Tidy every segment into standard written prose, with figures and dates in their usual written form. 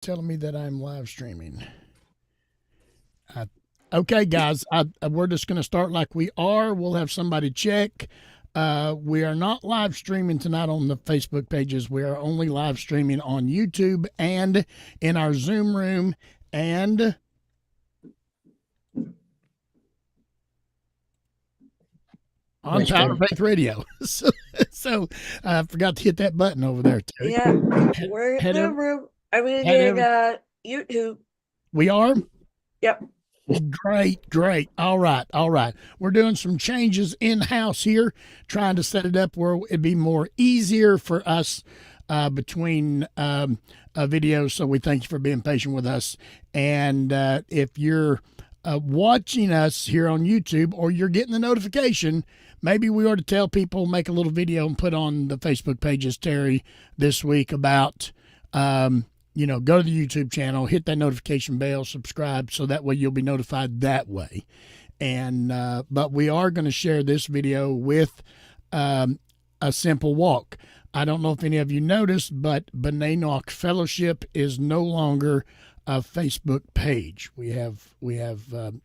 telling me that I'm live streaming. Okay, guys, we're just going to start like we are. We'll have somebody check. We are not live streaming tonight on the Facebook pages. We are only live streaming on YouTube and in our Zoom room and on Power Faith Radio. So I forgot to hit that button over there, Terry. Yeah, we're in the room. I'm in YouTube. We are? Yep. Great. All right. We're doing some changes in house here, trying to set it up where it'd be more easier for us between videos. So we thank you for being patient with us. And if you're watching us here on YouTube or you're getting the notification, maybe we ought to tell people, make a little video and put on the Facebook pages, Terry, this week about go to the YouTube channel, hit that notification bell, subscribe, so that way you'll be notified that way. And but we are going to share this video with a simple walk. I don't know if any of you noticed, but B'nai Noach Fellowship is no longer a Facebook page. We have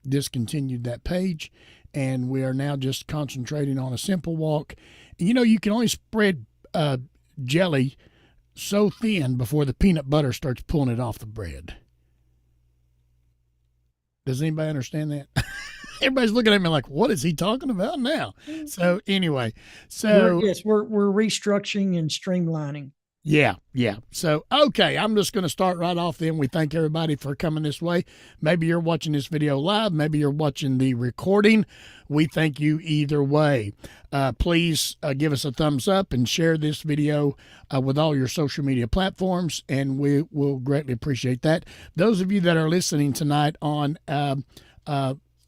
discontinued that page, and we are now just concentrating on a simple walk. You can only spread jelly so thin before the peanut butter starts pulling it off the bread. Does anybody understand that? Everybody's looking at me like, what is he talking about now? So anyway, we're restructuring and streamlining. Yeah. So, okay, I'm just going to start right off then. We thank everybody for coming this way. Maybe you're watching this video live. Maybe you're watching the recording. We thank you either way. Please give us a thumbs up and share this video with all your social media platforms, and we will greatly appreciate that. Those of you that are listening tonight on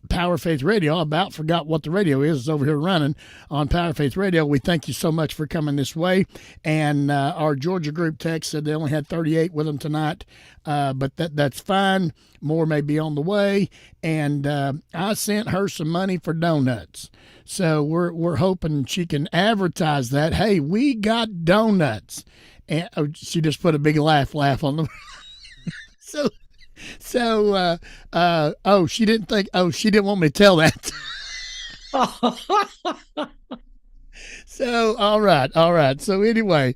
Power Faith Radio, I about forgot what the radio is. It's over here running on Power Faith Radio. We thank you so much for coming this way. And our Georgia group text said they only had 38 with them tonight, but that's fine. More may be on the way. And I sent her some money for donuts, so we're hoping she can advertise that. Hey, we got donuts, and she just put a big laugh on them. So she didn't want me to tell that. So, all right. So anyway,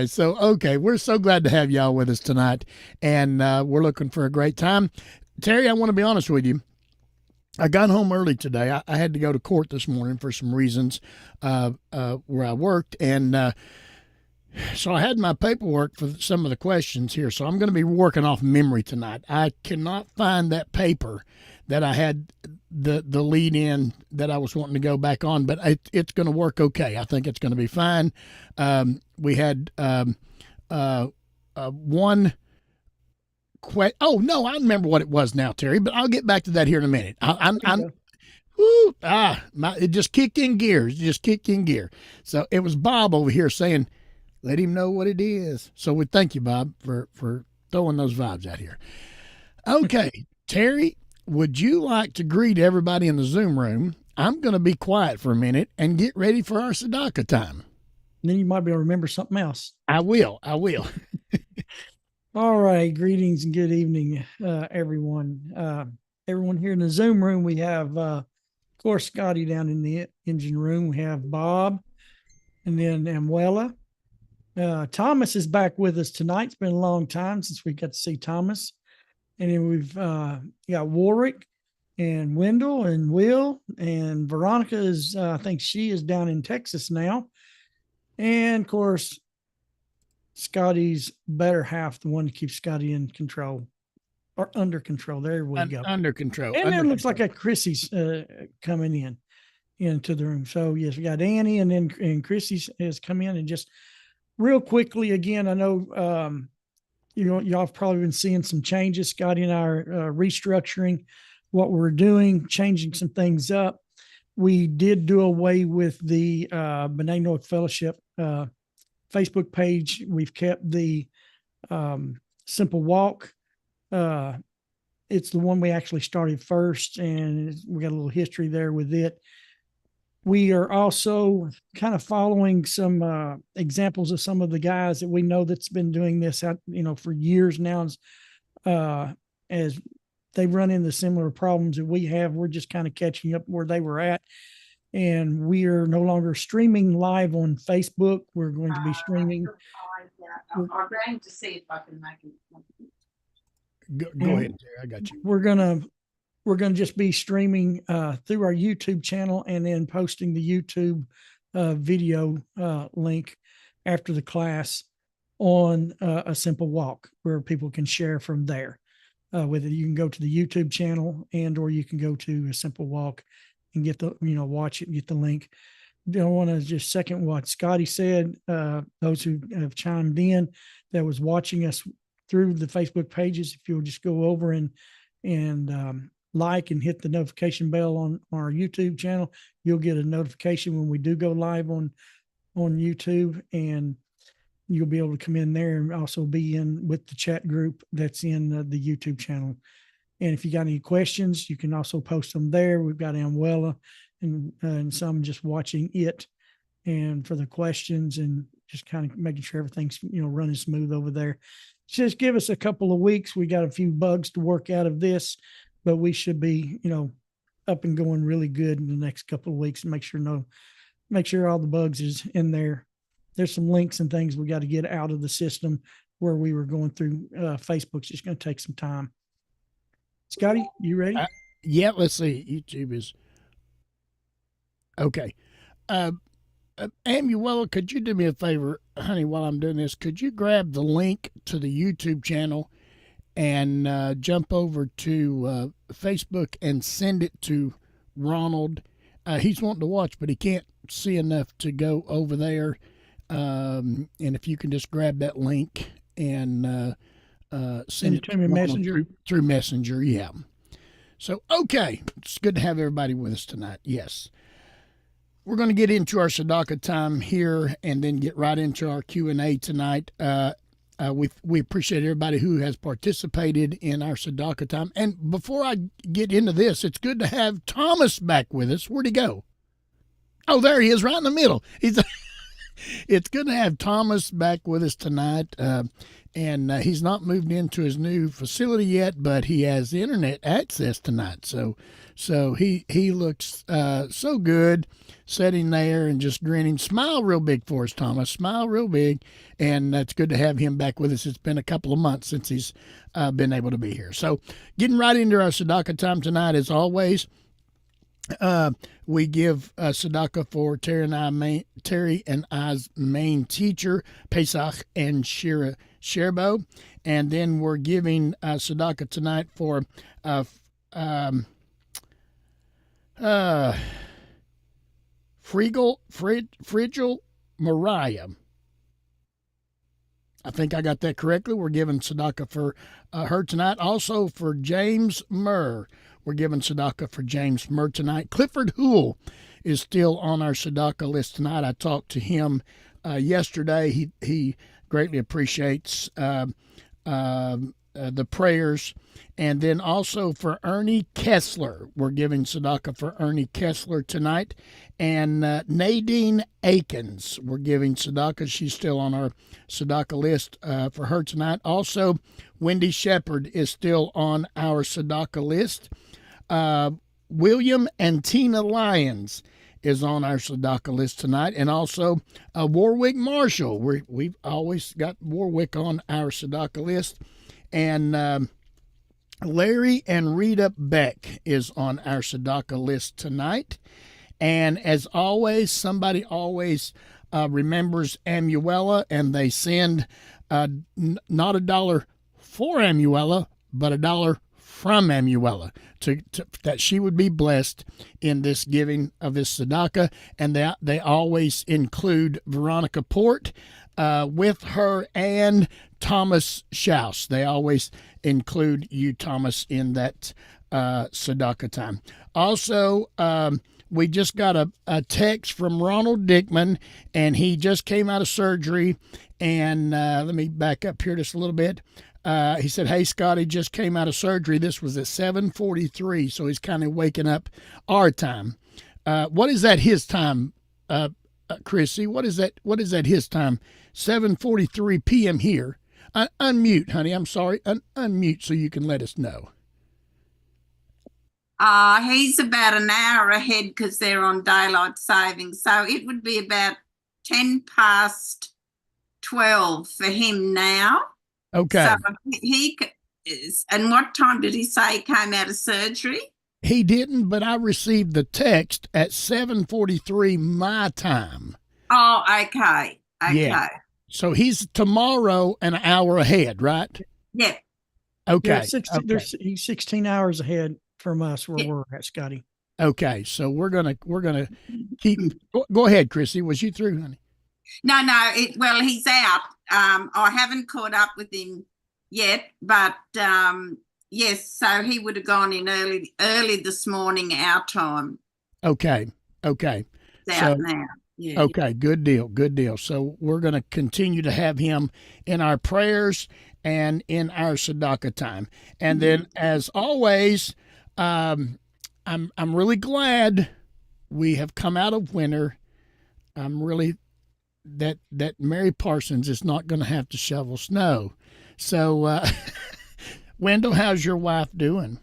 so, okay, we're so glad to have y'all with us tonight, and we're looking for a great time. Terry, I want to be honest with you. I got home early today. I had to go to court this morning for some reasons where I worked, and so I had my paperwork for some of the questions here, so I'm going to be working off memory tonight. I cannot find that paper that I had the lead in that I was wanting to go back on, but it's going to work okay. I think it's going to be fine. We had one oh, no, I remember what it was now, Terry, but I'll get back to that here in a minute. It just kicked in gear. So it was Bob over here saying, let him know what it is. So we thank you, Bob, for throwing those vibes out here. Okay, Terry, would you like to greet everybody in the Zoom room? I'm going to be quiet for a minute and get ready for our Tzedakah time. Then you might be able to remember something else. I will. All right. Greetings and good evening, everyone. Everyone here in the Zoom room, we have, of course, Scotty down in the engine room. We have Bob and then Amuela. Thomas is back with us tonight. It's been a long time since we got to see Thomas. And then we've got Warwick and Wendell and Will, and Veronica is, I think she is down in Texas now. And of course, Scotty's better half, the one to keep Scotty in control or under control. There we go. Under control. And then it looks like a Chrissy's coming into the room. So yes, we got Annie and Chrissy has come in. And just real quickly, again, I know, y'all have probably been seeing some changes. Scotty and I are restructuring what we're doing, changing some things up. We did do away with the B'nai Noach Fellowship Facebook page. We've kept the Simple Walk. It's the one we actually started first, and we got a little history there with it. we are also kind of following some examples of some of the guys that we know that's been doing this out, for years now. As they run into similar problems that we have, we're just kind of catching up where they were at. And we are no longer streaming live on Facebook. We're going to be streaming. I'm going to see if I can make it. Go ahead, Terry. I got you. We're gonna just be streaming through our YouTube channel and then posting the YouTube video link after the class on a simple walk where people can share from there. Whether you can go to the YouTube channel or you can go to a simple walk and get the, watch it, get the link. I want to just second what Scotty said. Those who have chimed in that was watching us through the Facebook pages, if you'll just go over and like and hit the notification bell on our YouTube channel, you'll get a notification when we do go live on YouTube, and you'll be able to come in there and also be in with the chat group that's in the YouTube channel. And if you got any questions, you can also post them there. We've got Amuela and some just watching it and for the questions and just kind of making sure everything's, running smooth over there. Just give us a couple of weeks. We got a few bugs to work out of this, but we should be, up and going really good in the next couple of weeks and make sure all the bugs is in there. There's some links and things we got to get out of the system where we were going through Facebook's just going to take some time. Scotty, you ready? Yeah, let's see. YouTube is okay. Amuela, could you do me a favor, honey, while I'm doing this? Could you grab the link to the YouTube channel and jump over to Facebook and send it to Ronald? He's wanting to watch, but he can't see enough to go over there. And if you can just grab that link and send it to Messenger through Messenger, yeah. So okay, it's good to have everybody with us tonight. Yes, we're going to get into our Tzedakah time here, and then get right into our Q&A tonight. We appreciate everybody who has participated in our Tzedakah time. And before I get into this, it's good to have Thomas back with us. Where'd he go? Oh, there he is, right in the middle. It's good to have Thomas back with us tonight. And he's not moved into his new facility yet, but he has internet access tonight. So he looks so good sitting there and just grinning. Smile real big for us, Thomas. Smile real big. And it's good to have him back with us. It's been a couple of months since he's been able to be here. So getting right into our Tzedakah time tonight, as always. We give tzedakah for Terry and I's main teacher, Pesach and Sherbo, and then we're giving tzedakah tonight for Frigil Mariah. I think I got that correctly. We're giving tzedakah for her tonight. Also for James Murr. We're giving tzedakah for James Murr tonight. Clifford Hoole is still on our tzedakah list tonight. I talked to him yesterday. He greatly appreciates the prayers. And then also for Ernie Kessler. We're giving tzedakah for Ernie Kessler tonight. And Nadine Akins, we're giving tzedakah. She's still on our tzedakah list for her tonight. Also, Wendy Shepard is still on our tzedakah list. William and Tina Lyons is on our tzedakah list tonight. And also Warwick Marshall. We've always got Warwick on our tzedakah list. And Larry and Rita Beck is on our tzedakah list tonight. And as always, somebody always remembers Amuela, and they send not $1 for Amuela, but $1 from Amuela to that she would be blessed in this giving of this tzedakah. And they always include Veronica Port with her and Thomas Schaus. They always include you, Thomas, in that tzedakah time. Also, we just got a text from Ronald Dickman, and he just came out of surgery. And let me back up here just a little bit. He said, "Hey, Scotty, just came out of surgery." This was at 7:43, so he's kind of waking up our time. What is that his time, Chrissy? What is that? What is that his time? 7:43 p.m. here. Unmute, honey. I'm sorry. Unmute so you can let us know. He's about an hour ahead because they're on daylight saving. So it would be about 10 past 12 for him now. Okay. So he is. And what time did he say he came out of surgery? He didn't, but I received the text at 7:43 my time. Oh, okay. Okay. Yeah. So he's tomorrow an hour ahead, right? Yeah. Okay. Yeah, he's 16 hours ahead from us where we're at, Scotty. Okay. So we're gonna keep. Go ahead, Chrissy. Was you through, honey? No. Well, he's out. I haven't caught up with him yet, but yes. So he would have gone in early this morning, our time. Okay. He's out now. Yeah. Okay, good deal. So we're going to continue to have him in our prayers and in our tzedakah time. And then, as always, I'm really glad we have come out of winter. I'm really that Mary Parsons is not going to have to shovel snow. So, Wendell, how's your wife doing?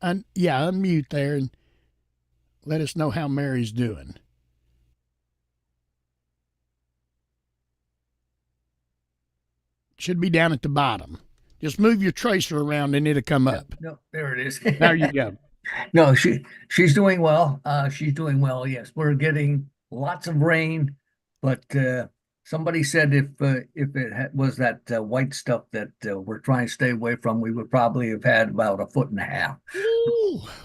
Unmute there and let us know how Mary's doing. Should be down at the bottom. Just move your tracer around and it'll come up. No, there it is. There you go. No, she's doing well. She's doing well. Yes, we're getting lots of rain, but somebody said if it was that white stuff that we're trying to stay away from, we would probably have had about 1.5 feet.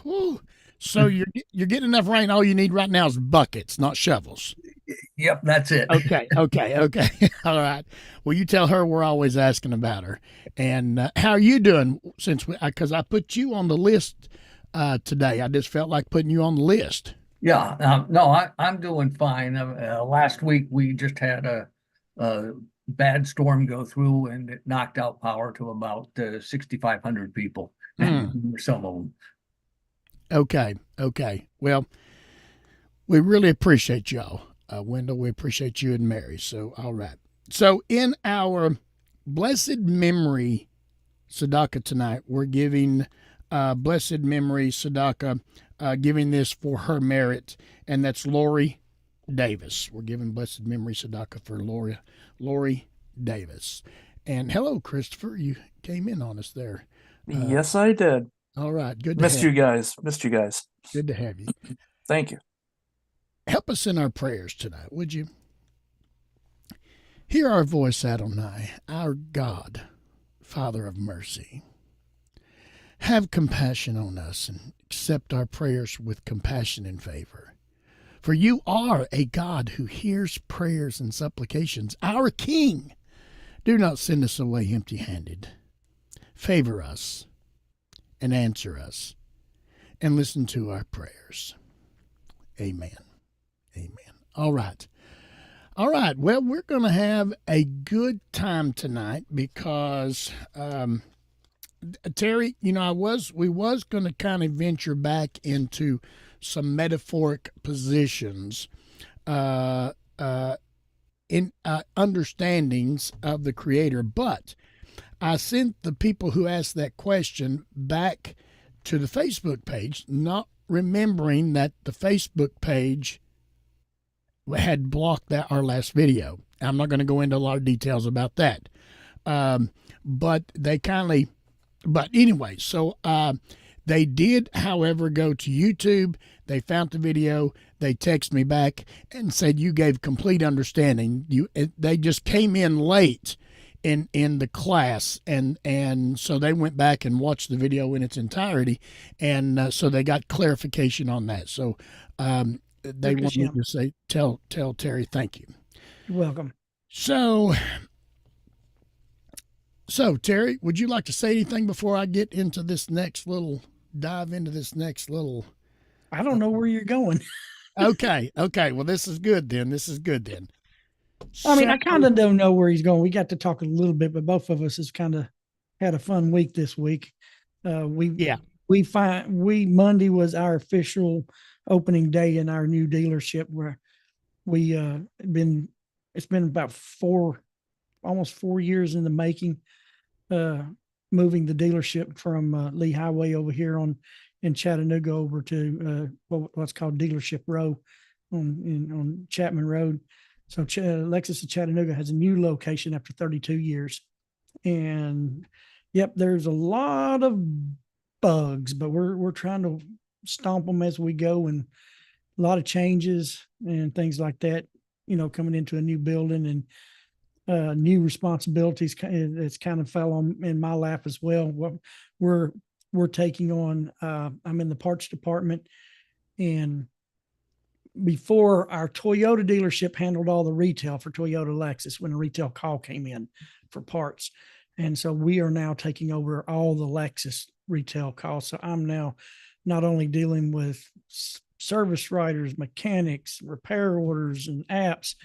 Ooh. So you're getting enough rain. All you need right now is buckets, not shovels. Yep, that's it. Okay. All right. Well, you tell her we're always asking about her. And how are you doing? Because I put you on the list today. I just felt like putting you on the list. Yeah. No, I'm doing fine. Last week we just had a bad storm go through, and it knocked out power to about 6,500 people. Some of them. Okay. Well, we really appreciate y'all. Wendell, we appreciate you and Mary. So, all right. So, in our blessed memory tzedakah tonight, we're giving blessed memory tzedakah, giving this for her merit, and that's Lori Davis. We're giving blessed memory tzedakah for Lori Davis. And hello, Christopher. You came in on us there. Yes, I did. All right. Good to Missed you guys. Good to have you. Thank you. Help us in our prayers tonight, would you? Hear our voice, Adonai, our God, Father of mercy. Have compassion on us and accept our prayers with compassion and favor. For you are a God who hears prayers and supplications, our King. Do not send us away empty-handed. Favor us and answer us and listen to our prayers. Amen. All right. Well, we're going to have a good time tonight because, Terry, we was going to kind of venture back into some metaphoric positions, in understandings of the Creator, but I sent the people who asked that question back to the Facebook page, not remembering that the Facebook page had blocked our last video. I'm not going to go into a lot of details about that. But anyway, so they did, however, go to YouTube. They found the video. They texted me back and said, you gave complete understanding. They just came in late in the class, and so they went back and watched the video in its entirety, and so they got clarification on that. So they want me to say, tell Terry thank you. You're welcome. So Terry, would you like to say anything before I get into this next little dive into this next little? I don't know where you're going. Okay. Well, this is good then. I mean, I kind of don't know where he's going. We got to talk a little bit, but both of us has kind of had a fun week this week. We Monday was our official opening day in our new dealership where we it's been about almost 4 years in the making, moving the dealership from Lee Highway over here in Chattanooga over to what's called Dealership Row on Chapman Road. So Lexus of Chattanooga has a new location after 32 years. And yep, there's a lot of bugs, but we're trying to stomp them as we go, and a lot of changes and things like that, coming into a new building and new responsibilities. It's kind of fell in my lap as well. What we're taking on, I'm in the parts department, and before, our Toyota dealership handled all the retail for Toyota Lexus when a retail call came in for parts. And so we are now taking over all the Lexus retail calls. So I'm now not only dealing with service writers, mechanics, repair orders, and apps.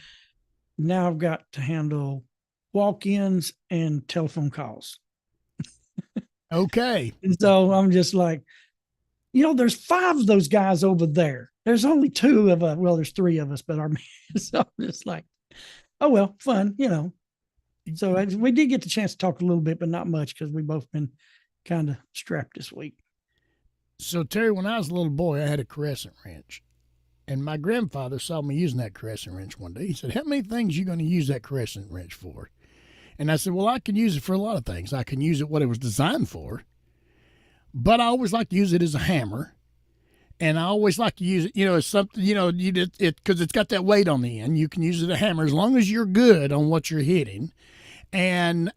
Now I've got to handle walk-ins and telephone calls. Okay. And so I'm just like, there's 5 of those guys over there. There's only 2 of us. Well, there's 3 of us, but so I'm just like, oh, well, fun, So we did get the chance to talk a little bit, but not much because we both been kind of strapped this week. So, Terry, when I was a little boy, I had a crescent wrench. And my grandfather saw me using that crescent wrench one day. He said, how many things are you going to use that crescent wrench for? And I said, well, I can use it for a lot of things. I can use it what it was designed for, but I always like to use it as a hammer. And I always like to use it, as something, because it's got that weight on the end. You can use it as a hammer as long as you're good on what you're hitting. And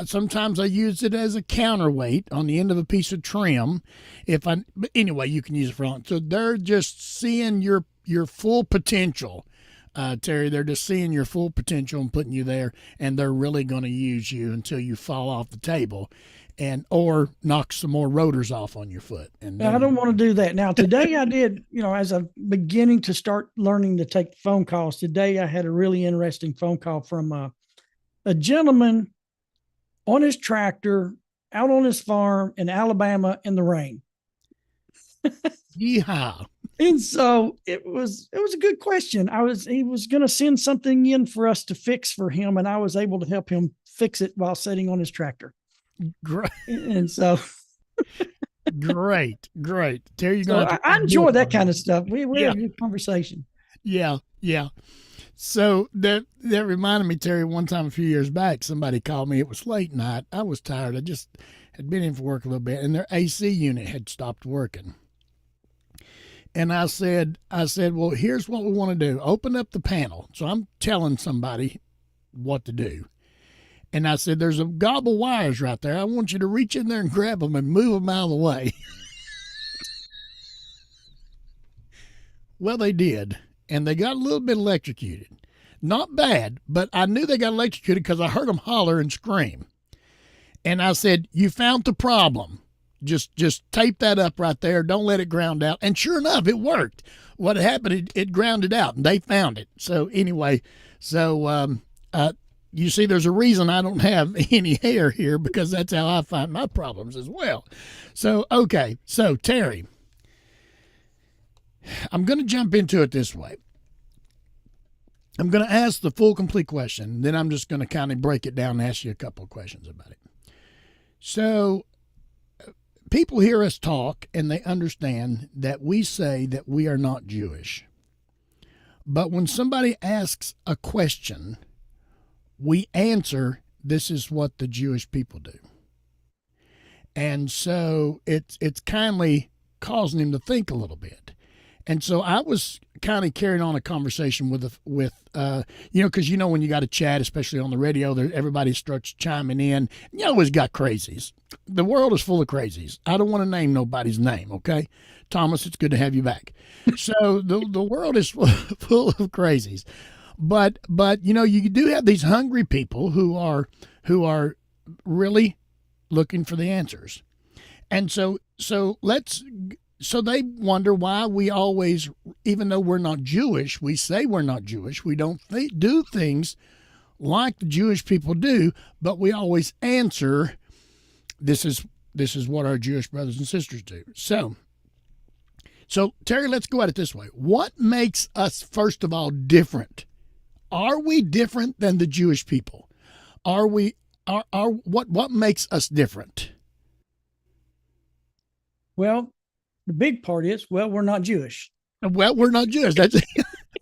sometimes I use it as a counterweight on the end of a piece of trim. But anyway, you can use it for all. So they're just seeing your full potential, Terry. They're just seeing your full potential and putting you there, and they're really going to use you until you fall off the table, or knock some more rotors off on your foot. And I don't want to do that. Now, today I did, as I'm beginning to start learning to take phone calls. Today I had a really interesting phone call from a gentleman on his tractor out on his farm in Alabama in the rain. Yeehaw. And so it was a good question. He was going to send something in for us to fix for him, and I was able to help him fix it while sitting on his tractor. Great. And so great. Terry, I enjoy that kind of stuff. We have a good conversation. Yeah. So that reminded me, Terry, one time a few years back, somebody called me. It was late night. I was tired. I just had been in for work a little bit, and their AC unit had stopped working. And I said, well, here's what we want to do. Open up the panel. So I'm telling somebody what to do. And I said, there's a gobble of wires right there. I want you to reach in there and grab them and move them out of the way. Well, they did. And they got a little bit electrocuted. Not bad, but I knew they got electrocuted because I heard them holler and scream. And I said, you found the problem. Just tape that up right there. Don't let it ground out. And sure enough, it worked. What happened, it grounded out, and they found it. So anyway, you see, there's a reason I don't have any hair here, because that's how I find my problems as well. So, okay. So, Terry, I'm going to jump into it this way. I'm going to ask the full, complete question. Then I'm just going to kind of break it down and ask you a couple of questions about it. So, people hear us talk and they understand that we say that we are not Jewish. But when somebody asks a question, we answer, this is what the Jewish people do. And so it's kindly causing him to think a little bit. And so I was kind of carrying on a conversation with because when you got a chat, especially on the radio, everybody starts chiming in. You always got crazies. The world is full of crazies. I don't want to name nobody's name, okay? Thomas, it's good to have you back. So the world is full of crazies. But you do have these hungry people who are really looking for the answers. And so they wonder why we always, even though we're not Jewish, we say we're not Jewish. We don't do things like the Jewish people do, but we always answer, this is this is what our Jewish brothers and sisters do. So Terry, let's go at it this way. What makes us, first of all, different? Are we different than the Jewish people? Are we? What makes us different? Well, the big part is, well, we're not Jewish. Well, we're not Jewish. That's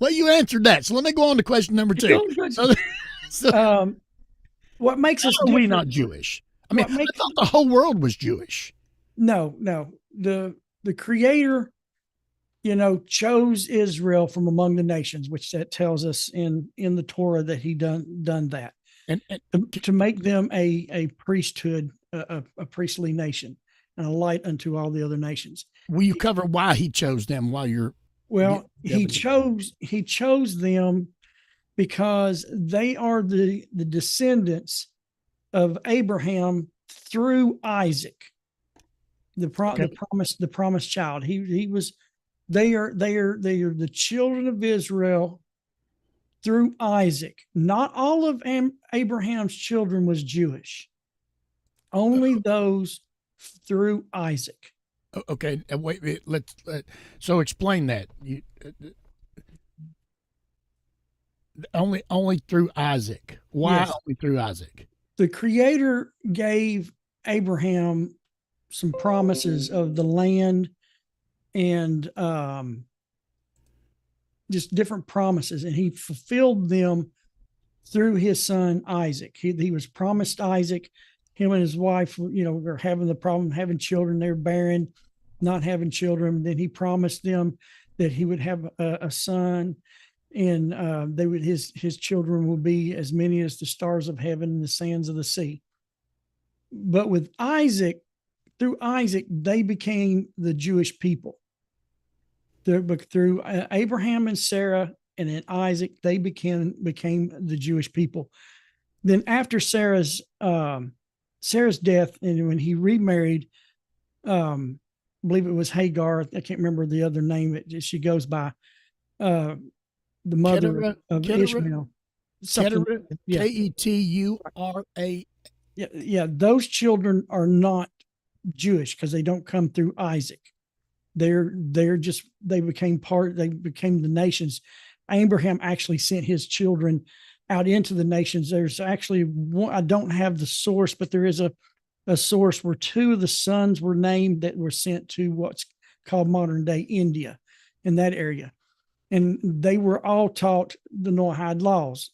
well, you answered that. So let me go on to question number 2. What makes us are we different? not Jewish? I mean, I thought the whole world was Jewish. No. The Creator, chose Israel from among the nations, which that tells us in the Torah that He done that, And to make them a priesthood, a priestly nation, and a light unto all the other nations. will you cover why He chose them while you're? Well, Yeah, he chose them because they are the descendants of Abraham through Isaac, the promised child. They are the children of Israel through Isaac. Not all of Abraham's children was Jewish. Only those through Isaac. Okay, wait. So explain that. Only through Isaac. Why Yes. only through Isaac? The Creator gave Abraham some promises of the land and just different promises, and he fulfilled them through his son Isaac. He was promised Isaac. Him and his wife, were having the problem having children. They're barren, not having children. Then he promised them that he would have a son, and his children will be as many as the stars of heaven and the sands of the sea. But with Isaac, through Isaac, they became the Jewish people. Through Abraham and Sarah, and in Isaac, they became the Jewish people. Then after Sarah's death, and when he remarried, I believe it was Hagar. I can't remember the other name that she goes by. The mother of Ishmael. Keturah, Yeah. Ketura. Yeah. Those children are not Jewish because they don't come through Isaac. They became the nations. Abraham actually sent his children out into the nations. There's actually one, I don't have the source, but there is a source where 2 of the sons were named that were sent to what's called modern day India, in that area. And they were all taught the Noahide laws,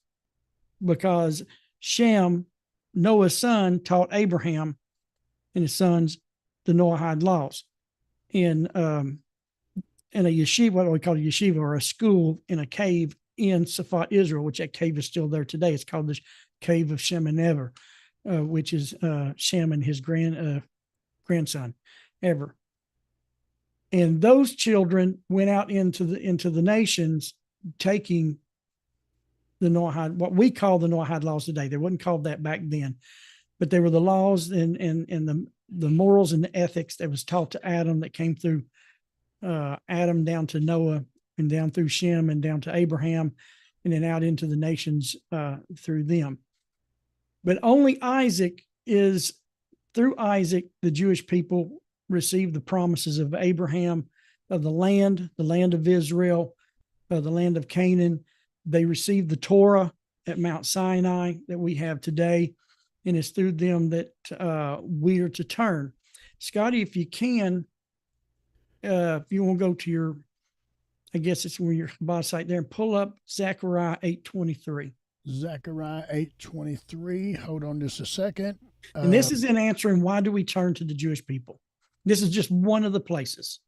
because Shem, Noah's son, taught Abraham and his sons the Noahide laws in a yeshiva, what we call a yeshiva, or a school in a cave in Safat, Israel, which that cave is still there today. It's called the Cave of Shem and Ever, which is Shem and his grandson, Ever. And those children went out into the nations, taking the Noahide, what we call the Noahide laws today. They wasn't called that back then, but they were the laws and the morals and the ethics that was taught to Adam, that came through Adam down to Noah, and down through Shem and down to Abraham, and then out into the nations through them. But only through Isaac, the Jewish people received the promises of Abraham, of the land of Israel, the land of Canaan. They received the Torah at Mount Sinai that we have today, and it's through them that we are to turn. Scotty, if you can, if you want to go to I guess it's where your Chabad site there, and pull up Zechariah 8:23. Zechariah 8:23. Hold on just a second. And this is in answering why do we turn to the Jewish people. This is just one of the places.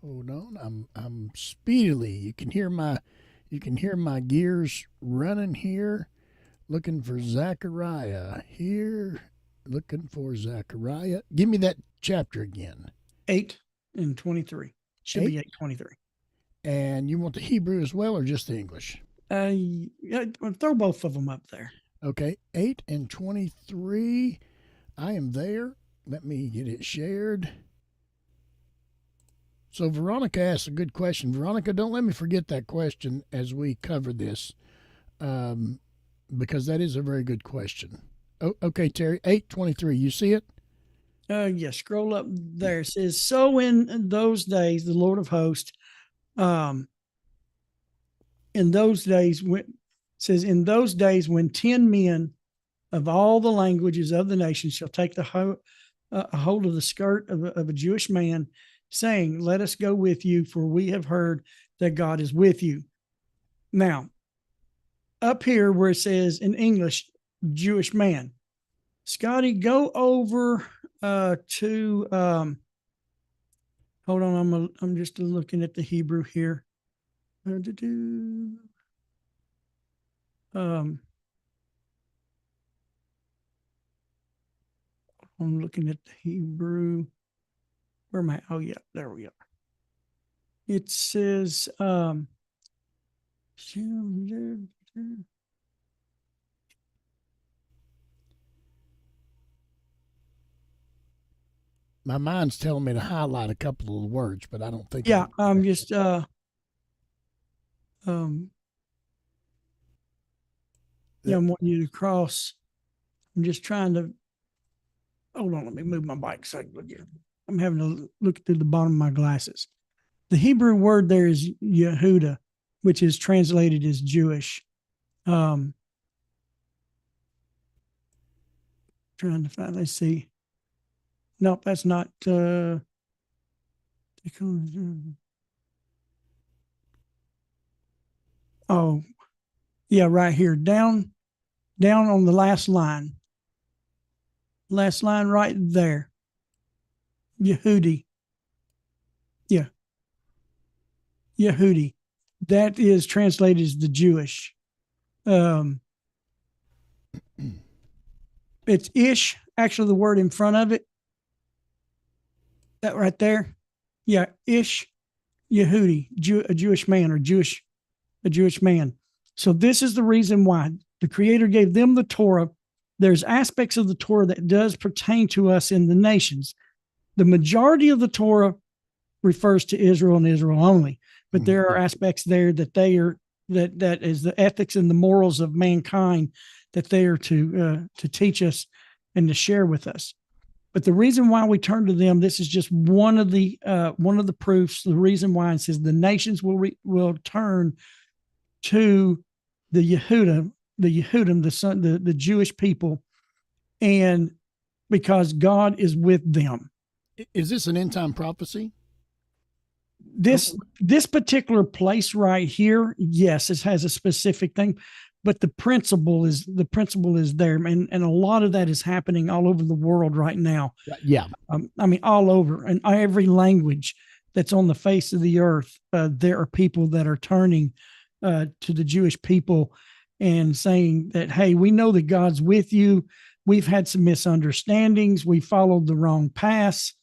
Hold on. I'm speedily. You can hear my gears running here. Looking for Zechariah here. Looking for Zechariah. Give me that chapter again. 8:23. Should be 8:23. And you want the Hebrew as well, or just the English? Yeah, throw both of them up there. Okay, 8:23. I am there. Let me get it shared. So Veronica asked a good question. Veronica, don't let me forget that question as we cover this, because that is a very good question. Okay, Terry, 8:23. You see it? Yeah, scroll up there. It says, so in those days, the Lord of hosts, in those days, in those days when 10 men of all the languages of the nations shall take a hold of the skirt of a Jewish man, saying, let us go with you, for we have heard that God is with you. Now, up here where it says in English, Jewish man, Scotty, go over to hold on, I'm just looking at the Hebrew here. I'm looking at the Hebrew. Where am I? Oh yeah, there we are. It says My mind's telling me to highlight a couple of the words, but I don't think. yeah, I'm just Yeah. I'm wanting you to cross. I'm just trying to hold on, let me move my bike so I can look at it. I'm having to look through the bottom of my glasses. The Hebrew word there is Yehuda, which is translated as Jewish. Trying to find, let's see. Nope, that's not oh yeah, right here. Down on the last line. Last line right there. Yehudi. Yeah. Yehudi. That is translated as the Jewish. It's ish, actually the word in front of it. That right there. Yeah, ish, Yehudi, a Jewish man or a Jewish man. So this is the reason why the Creator gave them the Torah. There's aspects of the Torah that does pertain to us in the nations. The majority of the Torah refers to Israel and Israel only, but there are aspects there that they are that is the ethics and the morals of mankind that they are to teach us and to share with us. But the reason why we turn to them, this is just one of the proofs. The reason why it says the nations will turn to the Yehudim, the Jewish people, and because God is with them. Is this an end time prophecy? This particular place right here, yes, it has a specific thing, but the principle is there, and a lot of that is happening all over the world right now. Yeah, I mean, all over, and every language that's on the face of the earth, there are people that are turning to the Jewish people and saying that, hey, we know that God's with you. We've had some misunderstandings. We followed the wrong paths,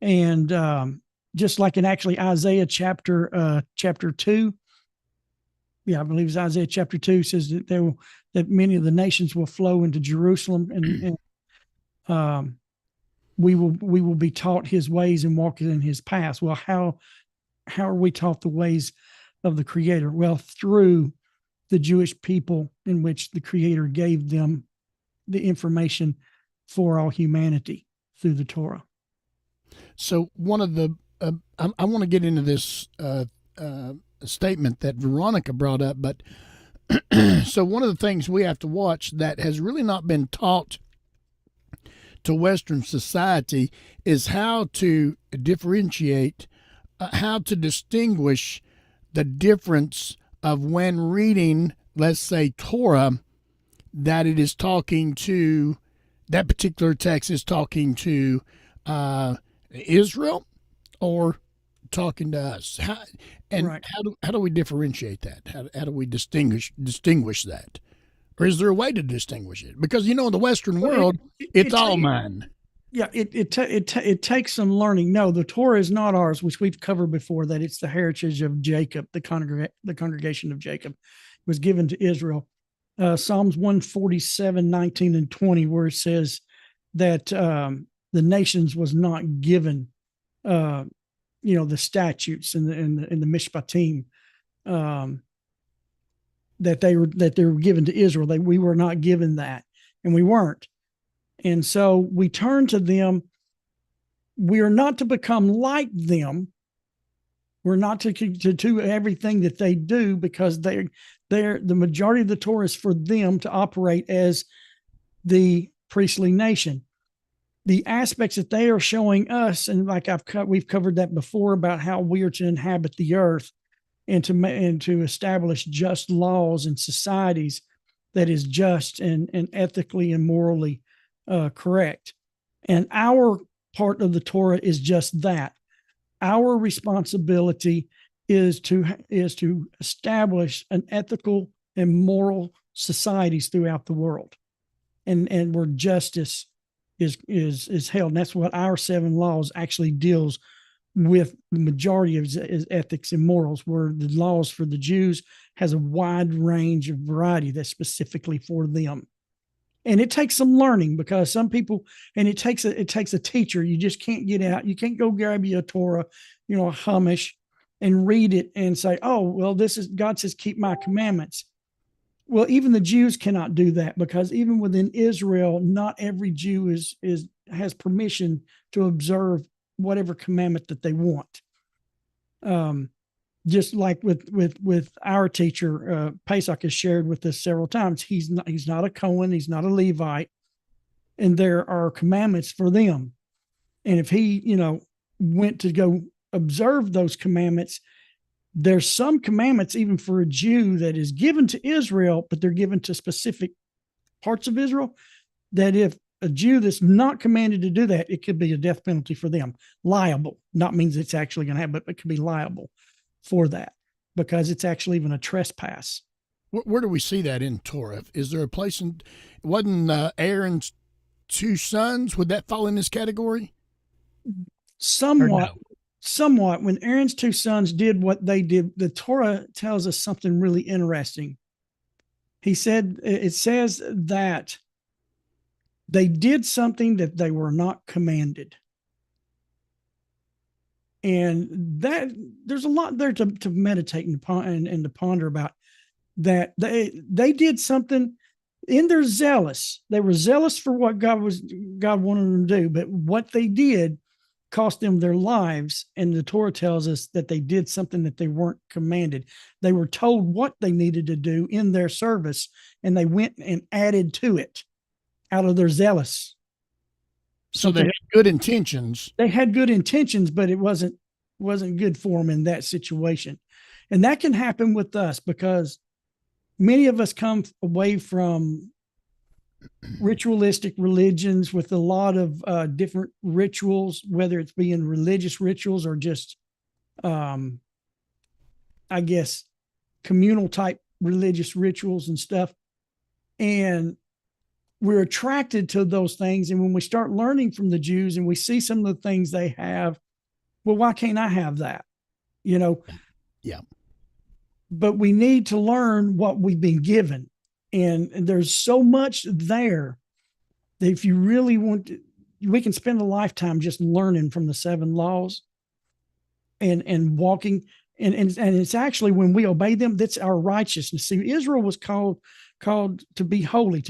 and just like in actually Isaiah chapter 2. Yeah, I believe it's Isaiah chapter 2 says that many of the nations will flow into Jerusalem, and we will be taught his ways and walk in his paths. Well, how are we taught the ways of the Creator? Well, through the Jewish people, in which the Creator gave them the information for all humanity through the Torah. So one of the I want to get into this statement that Veronica brought up, but so one of the things we have to watch that has really not been taught to Western society is how to differentiate, how to distinguish the difference of when reading, let's say, Torah, that it is talking to, that particular text is talking to Israel or talking to us. How do we differentiate that? How do we distinguish that? Or is there a way to distinguish it? Because, in the Western world, it's all mine. Yeah, it takes some learning. No, the Torah is not ours, which we've covered before, that it's the heritage of Jacob, the congregation of Jacob. It was given to Israel. Psalms 147, 19 and 20, where it says that the nations was not given the statutes and the mishpatim that they were given to Israel. We were not given that, and we weren't. And so we turn to them. We are not to become like them. We're not to do everything that they do, because they're the majority of the Torah is for them to operate as the priestly nation. The aspects that they are showing us, and like we've covered that before, about how we are to inhabit the earth and to establish just laws and societies that is just and ethically and morally correct. And our part of the Torah is just that. Our responsibility is to establish an ethical and moral societies throughout the world, and where justice is held. And that's what our 7 laws actually deals with. The majority of is ethics and morals, where the laws for the Jews has a wide range of variety that's specifically for them. And it takes some learning, because some people, and it takes a teacher. You just can't get out. You can't go grab you a Torah, a Chumash, and read it and say, oh, well, this is, God says, keep my commandments. Well, even the Jews cannot do that, because even within Israel, not every Jew has permission to observe whatever commandment that they want. Just like with our teacher, Pesach has shared with us several times, he's not a Cohen, he's not a Levite, and there are commandments for them. And if he, went to go observe those commandments, there's some commandments even for a Jew that is given to Israel, but they're given to specific parts of Israel, that if a Jew that's not commanded to do that, it could be a death penalty for them. Liable, not means it's actually going to happen, but it could be liable for that, because it's actually even a trespass. Where do we see that in Torah? Is there a place wasn't Aaron's 2 sons, would that fall in this category? Somewhat. When Aaron's 2 sons did what they did, the Torah tells us something really interesting. It says that they did something that they were not commanded. And that there's a lot there to meditate and to ponder about. That they did something in their zealous. They were zealous for what God wanted them to do, but what they did cost them their lives. And the Torah tells us that they did something that they weren't commanded. They were told what they needed to do in their service, and they went and added to it out of their zealous. So they had good intentions. They had good intentions, but it wasn't good for them in that situation. And that can happen with us, because many of us come away from ritualistic religions with a lot of different rituals, whether it's being religious rituals or just, I guess, communal type religious rituals and stuff. And we're attracted to those things. And when we start learning from the Jews and we see some of the things they have, well, why can't I have that? Yeah. But we need to learn what we've been given. And there's so much there that if you really want to, we can spend a lifetime just learning from the 7 laws and walking. And it's actually, when we obey them, that's our righteousness. See, Israel was called to be holy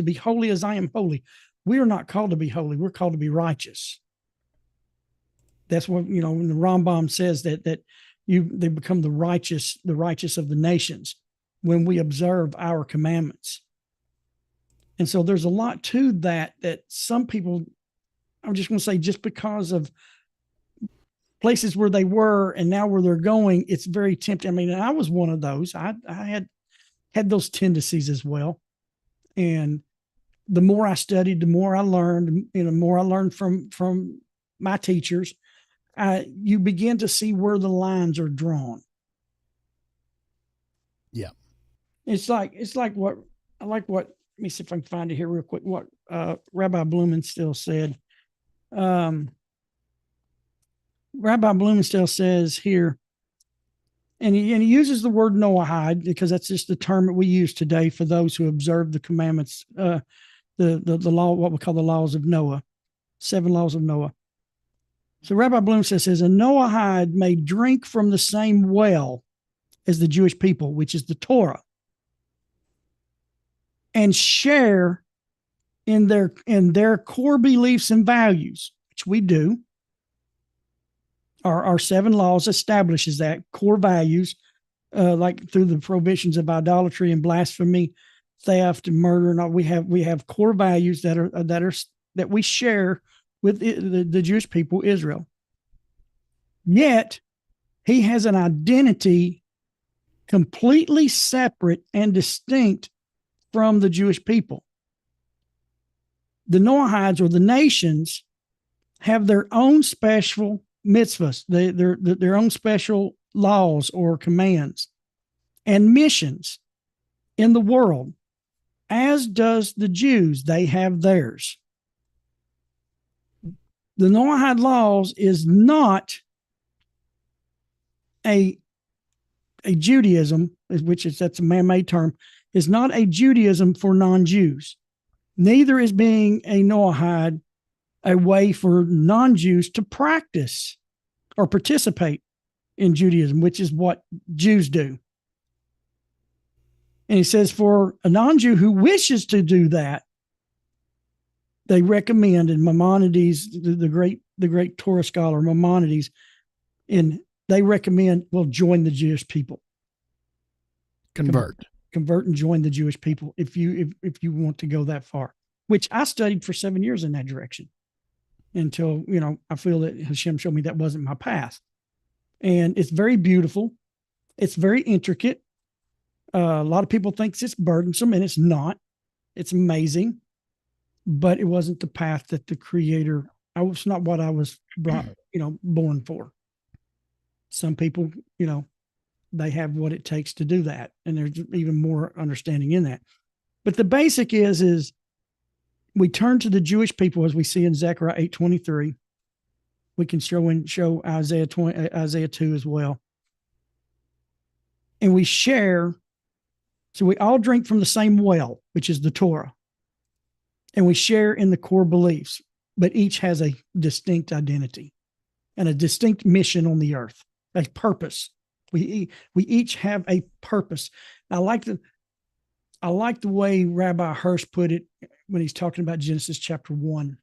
as I am holy. We are not called to be holy. We're called to be righteous. That's what, when the Rambam says that they become the righteous of the nations when we observe our commandments. And so there's a lot to that some people, I'm just going to say, just because of places where they were and now where they're going, it's very tempting. I mean, I was one of those. I had those tendencies as well. And the more I studied, the more I learned, the more I learned from my teachers, you begin to see where the lines are drawn. Yeah. It's like what, let me see if I can find it here real quick. What Rabbi Blumenstiel said. Rabbi Blumenstiel says here, and he uses the word Noahide, because that's just the term that we use today for those who observe the commandments, the law, what we call the laws of Noah, 7 laws of Noah. So Rabbi Blumenstiel says, a Noahide may drink from the same well as the Jewish people, which is the Torah, and share in their core beliefs and values, which we do. Our 7 laws establishes that core values, like through the prohibitions of idolatry and blasphemy, theft and murder, and all. We have core values that we share with the Jewish people, Israel. Yet he has an identity completely separate and distinct from the Jewish people. The Noahides, or the nations, have their own special mitzvahs, their own special laws or commands and missions in the world, as does the Jews. They have theirs. The Noahide laws is not a Judaism, that's a man-made term, is not a Judaism for non-Jews. Neither is being a Noahide a way for non-Jews to practice or participate in Judaism, which is what Jews do. And he says, for a non-Jew who wishes to do that, they recommend, and Maimonides, the great Torah scholar Maimonides, and they recommend, well, join the Jewish people. Convert and join the Jewish people if you want to go that far, which I studied for 7 years in that direction until, I feel that Hashem showed me that wasn't my path. And it's very beautiful. It's very intricate. A lot of people think it's burdensome, and it's not. It's amazing, but it wasn't the path that the Creator, it's not what I was born for. Some people, they have what it takes to do that. And there's even more understanding in that. But the basic is we turn to the Jewish people, as we see in Zechariah 8:23. We can show Isaiah 2 as well. And we share. So we all drink from the same well, which is the Torah. And we share in the core beliefs, but each has a distinct identity and a distinct mission on the earth, a purpose. We each have a purpose. I like the way Rabbi Hirsch put it when he's talking about Genesis chapter 1,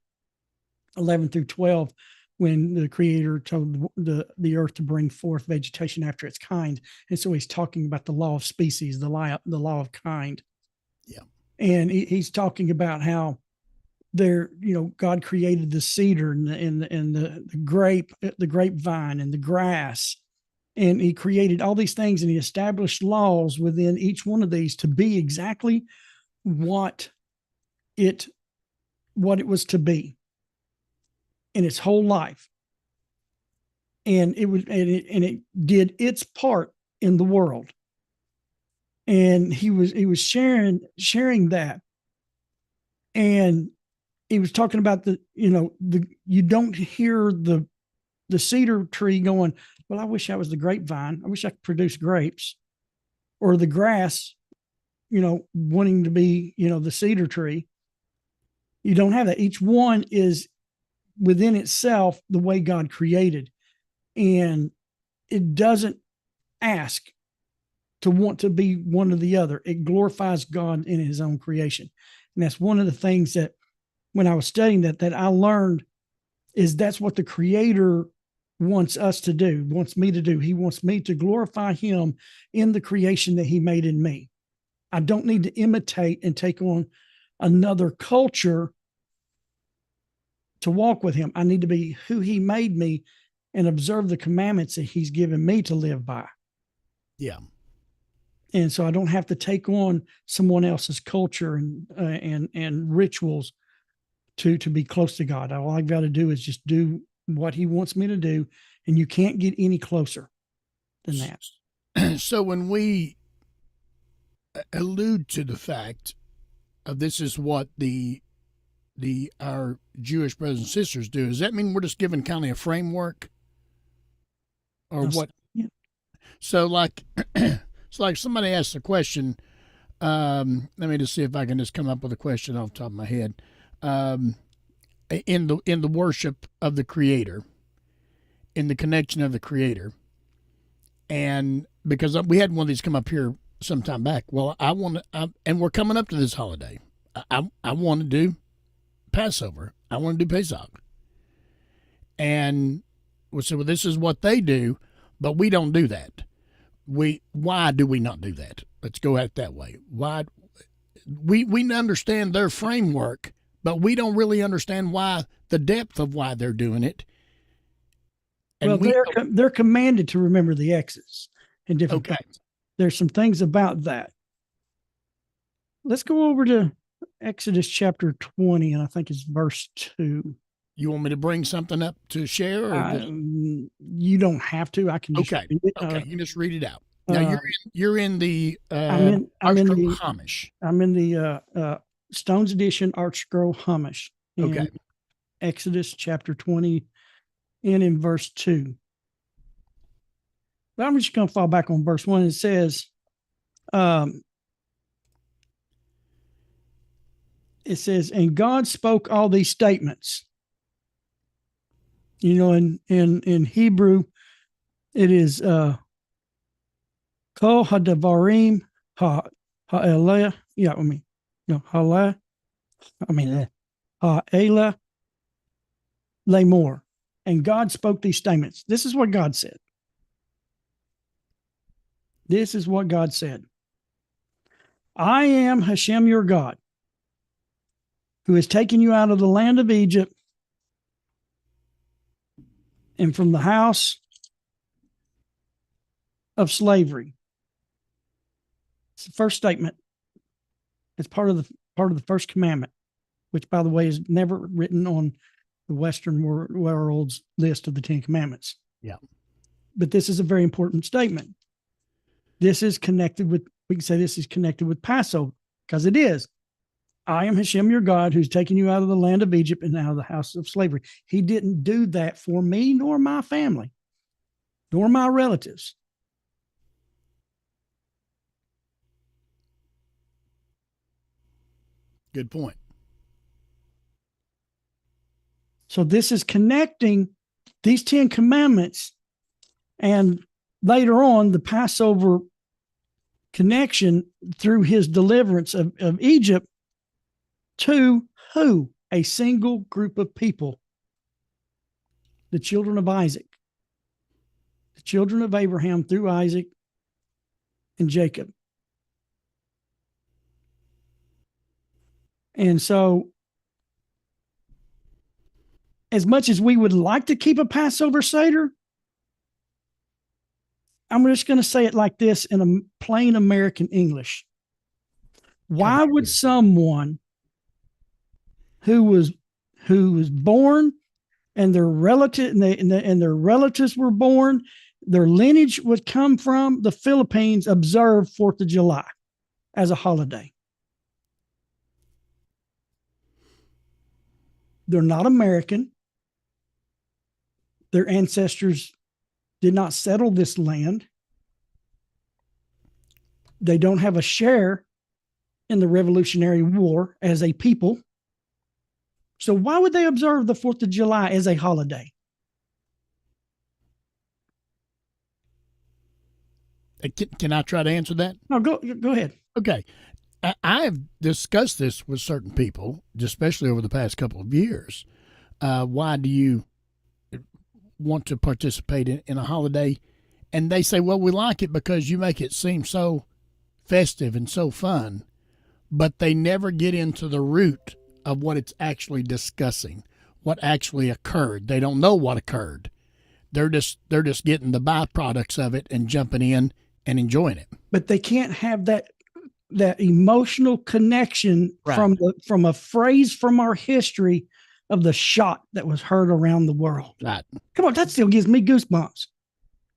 11 through 12, when the Creator told the earth to bring forth vegetation after its kind. And so he's talking about the law of species, the law of kind. Yeah. And he's talking about how God created the cedar and the grapevine and the grass. And he created all these things, and he established laws within each one of these to be exactly what it was to be in its whole life. And it did its part in the world. And he was sharing that. And he was talking about you don't hear the cedar tree going, well, I wish I was the grapevine. I wish I could produce grapes. Or the grass, wanting to be, the cedar tree. You don't have that. Each one is within itself the way God created. And it doesn't ask to want to be one or the other. It glorifies God in his own creation. And that's one of the things that when I was studying that I learned is that's what the Creator wants us to do, wants me to do. He wants me to glorify him in the creation that he made in me. I don't need to imitate and take on another culture to walk with him. I need to be who he made me and observe the commandments that he's given me to live by. Yeah. And so I don't have to take on someone else's culture and rituals to be close to God. All I've got to do is just do what he wants me to do, and you can't get any closer than that. So when we allude to the fact of this is what our Jewish brothers and sisters do, does that mean we're just given kind of a framework, or what? Yeah. So it's like somebody asks a question. Let me just see if I can just come up with a question off the top of my head. In the worship of the Creator, in the connection of the Creator, and because we had one of these come up here some time back. Well, and we're coming up to this holiday. I want to do Passover. I want to do Pesach. And we said, well, this is what they do, but we don't do that. Why do we not do that? Let's go at it that way. Why? We understand their framework, but we don't really understand why, the depth of why they're doing it. And they're commanded to remember the Exodus and different things. There's some things about that. Let's go over to Exodus chapter 20, and I think it's verse 2. You want me to bring something up to share? Or you don't have to. I can just read it. Okay, you just read it out. Now you're in the I'm in the Hamish. I'm in the Stone's Edition Art Scroll Hamish. Okay. Exodus chapter 20 and in verse 2. But I'm just going to fall back on verse 1. It says, and God spoke all these statements. You know, in Hebrew, it is Kol Hadavarim Ha'elah. Yeah, Ha'elah Lamor. And God spoke these statements. This is what God said. This is what God said. I am Hashem your God, who has taken you out of the land of Egypt and from the house of slavery. It's the first statement. It's part of the first commandment, which, by the way, is never written on the Western world's list of the 10 Commandments. Yeah. But this is a very important statement. This is connected with, we can say this is connected with Passover, because it is. I am Hashem your God, who's taken you out of the land of Egypt and out of the house of slavery. He didn't do that for me, nor my family, nor my relatives. Good point. So this is connecting these 10 commandments and later on the Passover connection through his deliverance of Egypt to who? A single group of people. The children of Isaac. The children of Abraham through Isaac and Jacob. And so, as much as we would like to keep a Passover Seder, I'm just going to say it like this in a plain American English. Why would someone who was born and their relative and their relatives were born, their lineage would come from the Philippines, observe 4th of July as a holiday? They're not American. Their ancestors did not settle this land. They don't have a share in the Revolutionary War as a people. So why would they observe the 4th of July as a holiday? Can I try to answer that? No, go ahead. Okay. I have discussed this with certain people, especially over the past couple of years. Why do you want to participate in a holiday? And they say, well, we like it because you make it seem so festive and so fun, but they never get into the root of what it's actually discussing, what actually occurred. They don't know what occurred. They're just getting the byproducts of it and jumping in and enjoying it. But they can't have that emotional connection Right. from a phrase from our history of the shot that was heard around the world. Right. Come on, that still gives me goosebumps.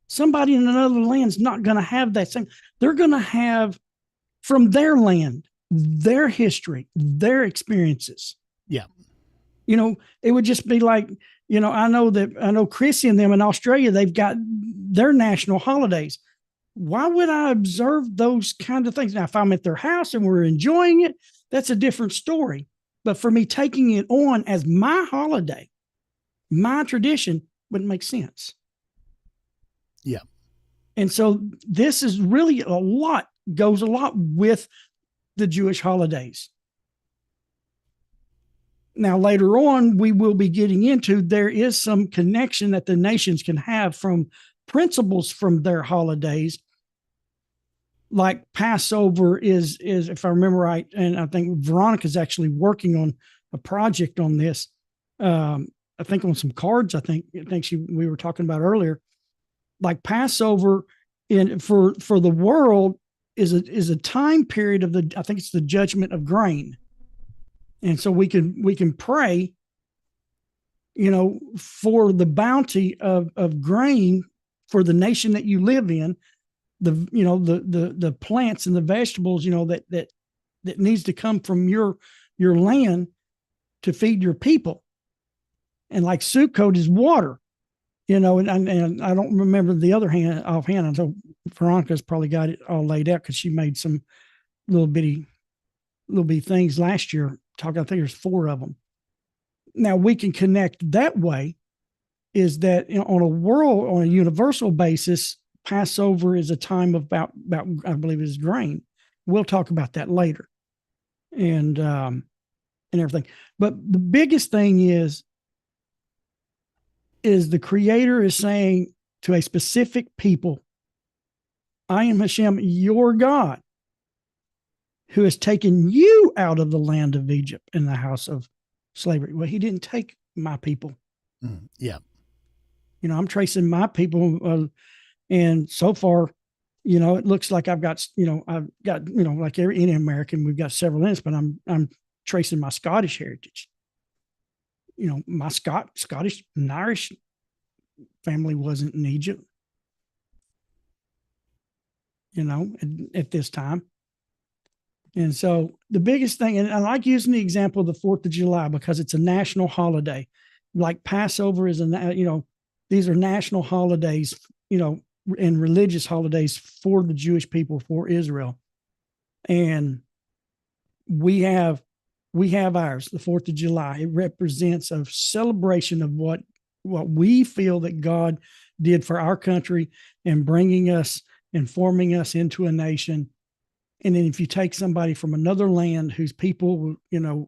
Somebody in another land's not going to have that same. They're going to have from their land, their history, their experiences. Yeah. You know, it would just be like, you know, I know Chrissy and them in Australia, they've got their national holidays. Why would I observe those kind of things? Now, if I'm at their house and we're enjoying it, that's a different story. But for me taking it on as my holiday, my tradition, wouldn't make sense. Yeah. And so this is really goes a lot with the Jewish holidays. Now, later on, we will be getting into there is some connection that the nations can have from principles from their holidays. Like Passover is if I remember right, and I think Veronica's actually working on a project on this. I think on some cards. I think we were talking about earlier. Like Passover for the world is a time period of I think it's the judgment of grain. And so we can pray, for the bounty of grain for the nation that you live in, the plants and the vegetables, that needs to come from your land to feed your people. And like Sukkot is water, and I don't remember the other hand offhand. I know Veronica's probably got it all laid out because she made some little bitty things last year. I think there's 4 of them. Now we can connect that way is that on a universal basis, Passover is a time about I believe is grain. We'll talk about that later and everything. But the biggest thing is the Creator is saying to a specific people, I am Hashem, your God, who has taken you out of the land of Egypt in the house of slavery. Well, he didn't take my people. Yeah. I'm tracing my people. And so far, it looks like I've got, like any American, we've got several ends, but I'm tracing my Scottish heritage. My Scottish and Irish family wasn't in Egypt, at this time. And so the biggest thing, and I like using the example of the 4th of July because it's a national holiday. Like Passover is these are national holidays, and religious holidays for the Jewish people, for Israel. And we have ours, the 4th of July. It represents a celebration of what we feel that God did for our country and bringing us and forming us into a nation. And then if you take somebody from another land whose people,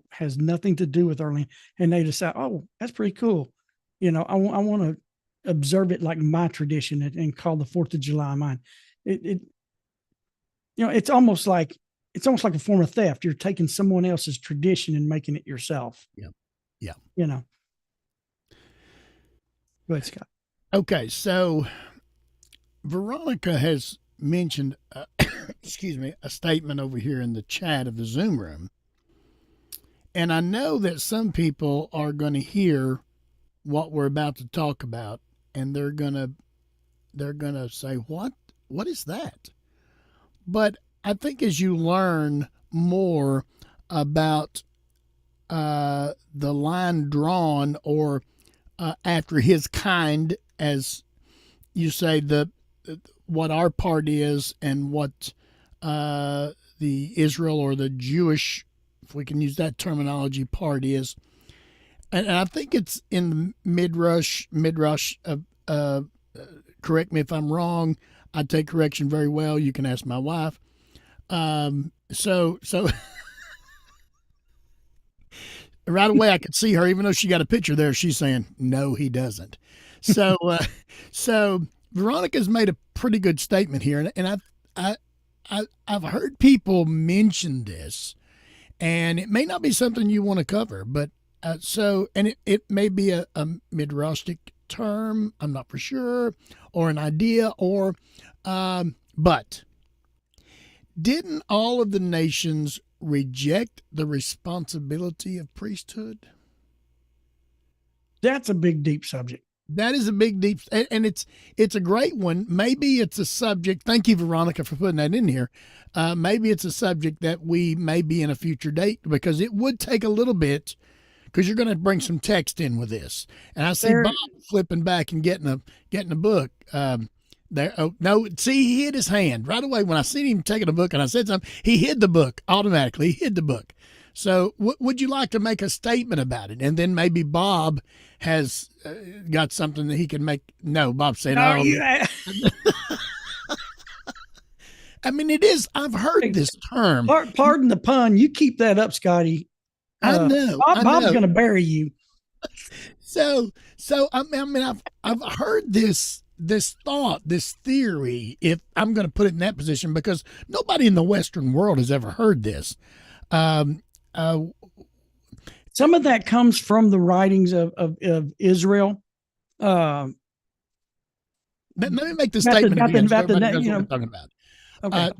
has nothing to do with our land, and they decide, oh, that's pretty cool. I want to observe it like my tradition and call the 4th of July mine. It's almost like a form of theft. You're taking someone else's tradition and making it yourself. Yeah. Yeah. Go ahead, Scott. Okay. So Veronica has mentioned, a statement over here in the chat of the Zoom room. And I know that some people are going to hear what we're about to talk about, and they're going to say, what is that? But I think as you learn more about the line drawn, or after his kind, as you say, what our part is and what the Israel or the Jewish, if we can use that terminology, part is. And I think it's in the Midrash, correct me if I'm wrong. I take correction very well. You can ask my wife. So right away I could see her, even though she got a picture there, she's saying, no, he doesn't. So, so Veronica's made a pretty good statement here. And I've heard people mention this, and it may not be something you want to cover, but it may be a midrashic term, I'm not for sure, or an idea, but didn't all of the nations reject the responsibility of priesthood? That's a big, deep subject. That is a big, deep, and it's a great one. Maybe it's a subject. Thank you, Veronica, for putting that in here. Maybe it's a subject that we may be in a future date, because it would take a little bit, because you're going to bring some text in with this. And I see Bob flipping back and getting a book. There. Oh no! See, he hid his hand right away when I seen him taking a book, and I said something. He hid the book automatically. He hid the book. So, would you like to make a statement about it? And then maybe Bob has got something that he can make. No, Bob said, "No." I mean, it is. I've heard this term. Pardon the pun. You keep that up, Scotty. I know. Bob's going to bury you. So I mean, I've heard this thought, this theory, if I'm going to put it in that position, because nobody in the Western world has ever heard this. Some of that comes from the writings of Israel. Let me make the statement again. So everybody knows what we're talking about. Okay.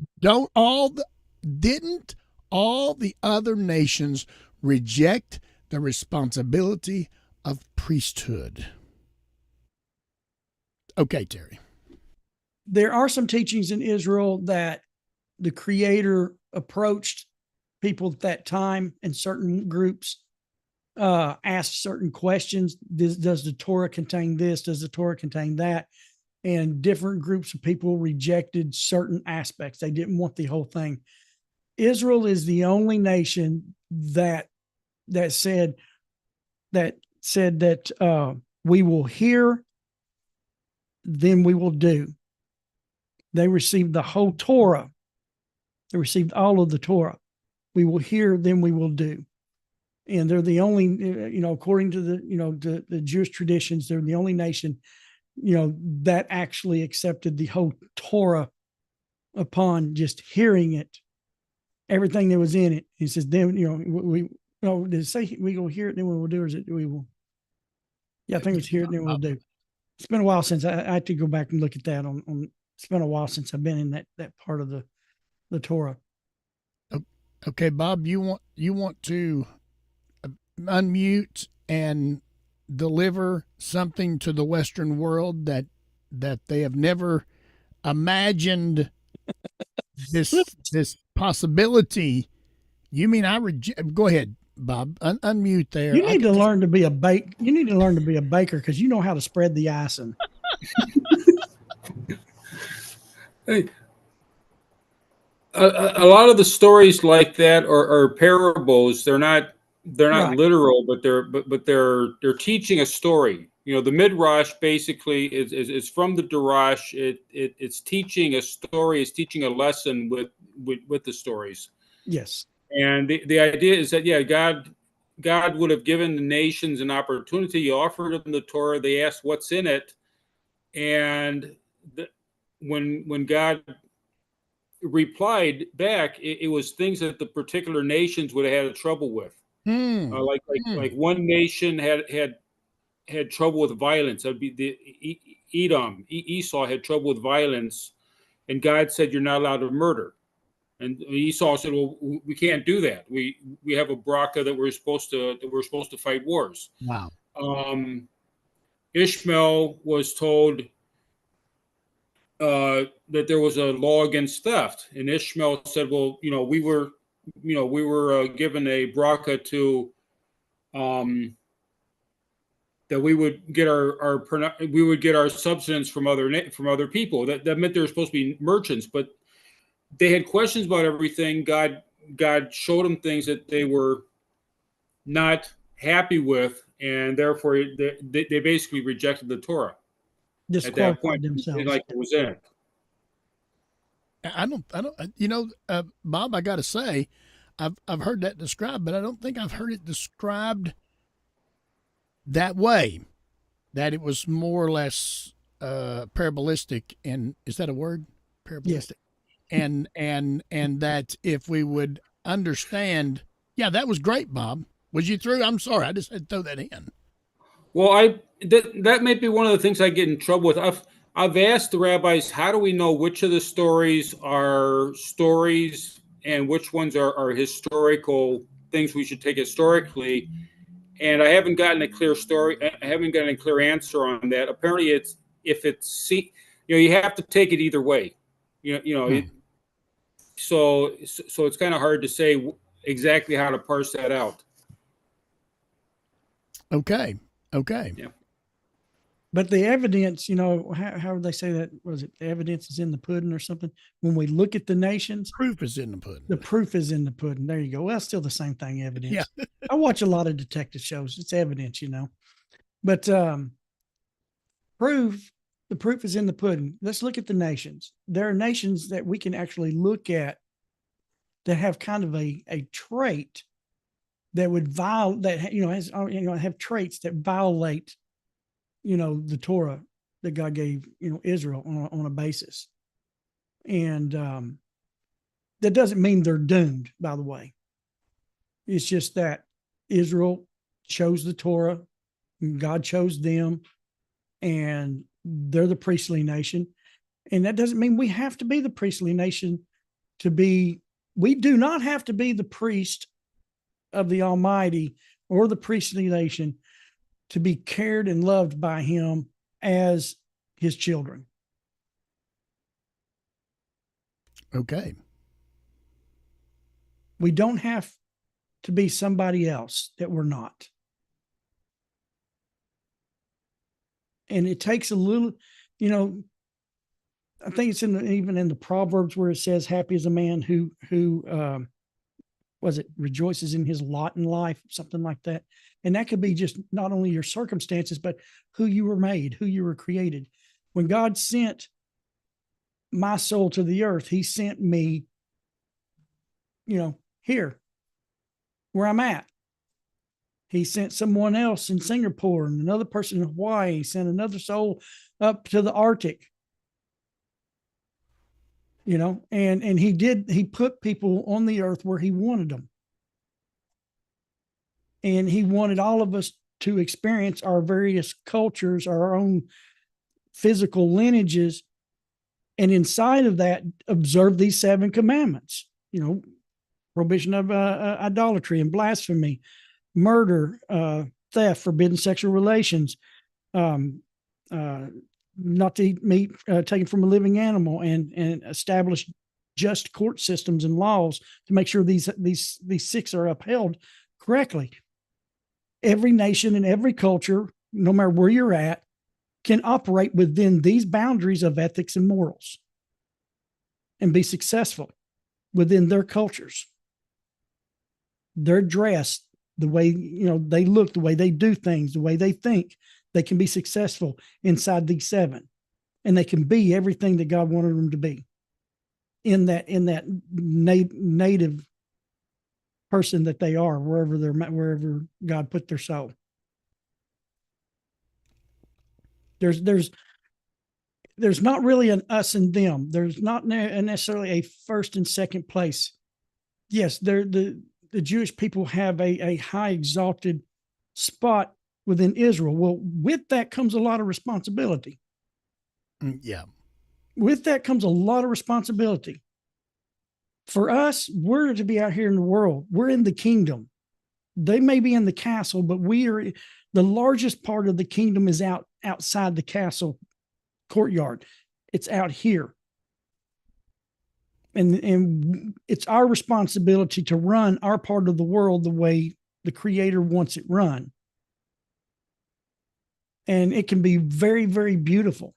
Didn't all the other nations reject the responsibility of priesthood? Okay, Terry. There are some teachings in Israel that the Creator approached people at that time, and certain groups asked certain questions. Does the Torah contain this? Does the Torah contain that? And different groups of people rejected certain aspects. They didn't want the whole thing. Israel is the only nation that said that we will hear, then we will do. They received the whole Torah. They received all of the Torah. We will hear, then we will do. And they're the only, according to the Jewish traditions, they're the only nation, that actually accepted the whole Torah upon just hearing it, everything that was in it. He says, then, did it say we will hear it, then we will do, or is it we will? Yeah, I think it's hear it, then we'll do. It's been a while since I had to go back and look at that it's been a while since I've been in that part of the Torah. Okay, Bob, you want to unmute and deliver something to the Western world that they have never imagined this possibility. You mean I reject? Go ahead, Bob. Unmute there. You need to learn to be a baker. You need to learn to be a baker because you know how to spread the icing. Hey, a lot of the stories like that are parables. They're not right. Literal, but they're teaching a story. The midrash basically is from the darash. It's teaching a story. It's teaching a lesson with the stories. Yes. And the idea is that God would have given the nations an opportunity. He offered them the Torah. They asked what's in it, and when God replied back, it was things that the particular nations would have had trouble with. Like one nation had trouble with violence. That'd be the Edom. Esau had trouble with violence, and God said, "You're not allowed to murder." And Esau said, "Well, we can't do that. We have a bracha that we're supposed to fight wars." Wow. Ishmael was told that there was a law against theft, and Ishmael said, "Well, we were given a bracha to that we would get our subsistence from other people." That meant they were supposed to be merchants, but they had questions about everything. God showed them things that they were not happy with, and therefore they basically rejected the Torah. At that point, themselves. Like it was in it. I don't. Bob, I got to say, I've heard that described, but I don't think I've heard it described that way. That it was more or less parabolistic, and is that a word? Parabolistic. Yes. And that if we would understand, yeah, that was great, Bob. Was you through? I'm sorry, I just had to throw that in. Well, that may be one of the things I get in trouble with. I've asked the rabbis, how do we know which of the stories are stories and which ones are historical things we should take historically? And I haven't gotten a clear story. I haven't gotten a clear answer on that. Apparently, you have to take it either way. So it's kind of hard to say exactly how to parse that out. Okay. Yeah. But the evidence, how would they say that? Was it the evidence is in the pudding or something? When we look at the nations, proof is in the pudding. The proof is in the pudding. There you go. Well, still the same thing. Evidence. Yeah. I watch a lot of detective shows. It's evidence, But the proof is in the pudding. Let's look at the nations. There are nations that we can actually look at that have kind of a trait that would violate, that, has, have traits that violate, the Torah that God gave, Israel on a basis. And that doesn't mean they're doomed, by the way. It's just that Israel chose the Torah, and God chose them, and they're the priestly nation. And that doesn't mean we have to be the priestly nation we do not have to be the priest of the Almighty or the priestly nation to be cared and loved by him as his children. Okay. We don't have to be somebody else that we're not. And it takes a little, I think it's even in the Proverbs where it says, happy is a man who rejoices in his lot in life, something like that. And that could be just not only your circumstances, but who you were made, who you were created. When God sent my soul to the earth, he sent me, here where I'm at. He sent someone else in Singapore and another person in Hawaii. He sent another soul up to the Arctic. And he put people on the earth where he wanted them. And he wanted all of us to experience our various cultures, our own physical lineages. And inside of that, observe these 7 commandments, prohibition of idolatry and blasphemy, murder, theft, forbidden sexual relations, not to eat meat taken from a living animal, and establish just court systems and laws to make sure these 6 are upheld correctly. Every nation and every culture, no matter where you're at, can operate within these boundaries of ethics and morals and be successful within their cultures. They're dressed, the way, they look, the way they do things, the way they think. They can be successful inside these 7, and they can be everything that God wanted them to be in that native person that they are, wherever God put their soul. There's not really an us and them. There's not necessarily a first and second place. Yes, the Jewish people have a high exalted spot within Israel. Well, with that comes a lot of responsibility. Yeah. With that comes a lot of responsibility. For us, we're to be out here in the world. We're in the kingdom. They may be in the castle, but the largest part of the kingdom is outside the castle courtyard. It's out here. And it's our responsibility to run our part of the world the way the Creator wants it run. And it can be very, very beautiful.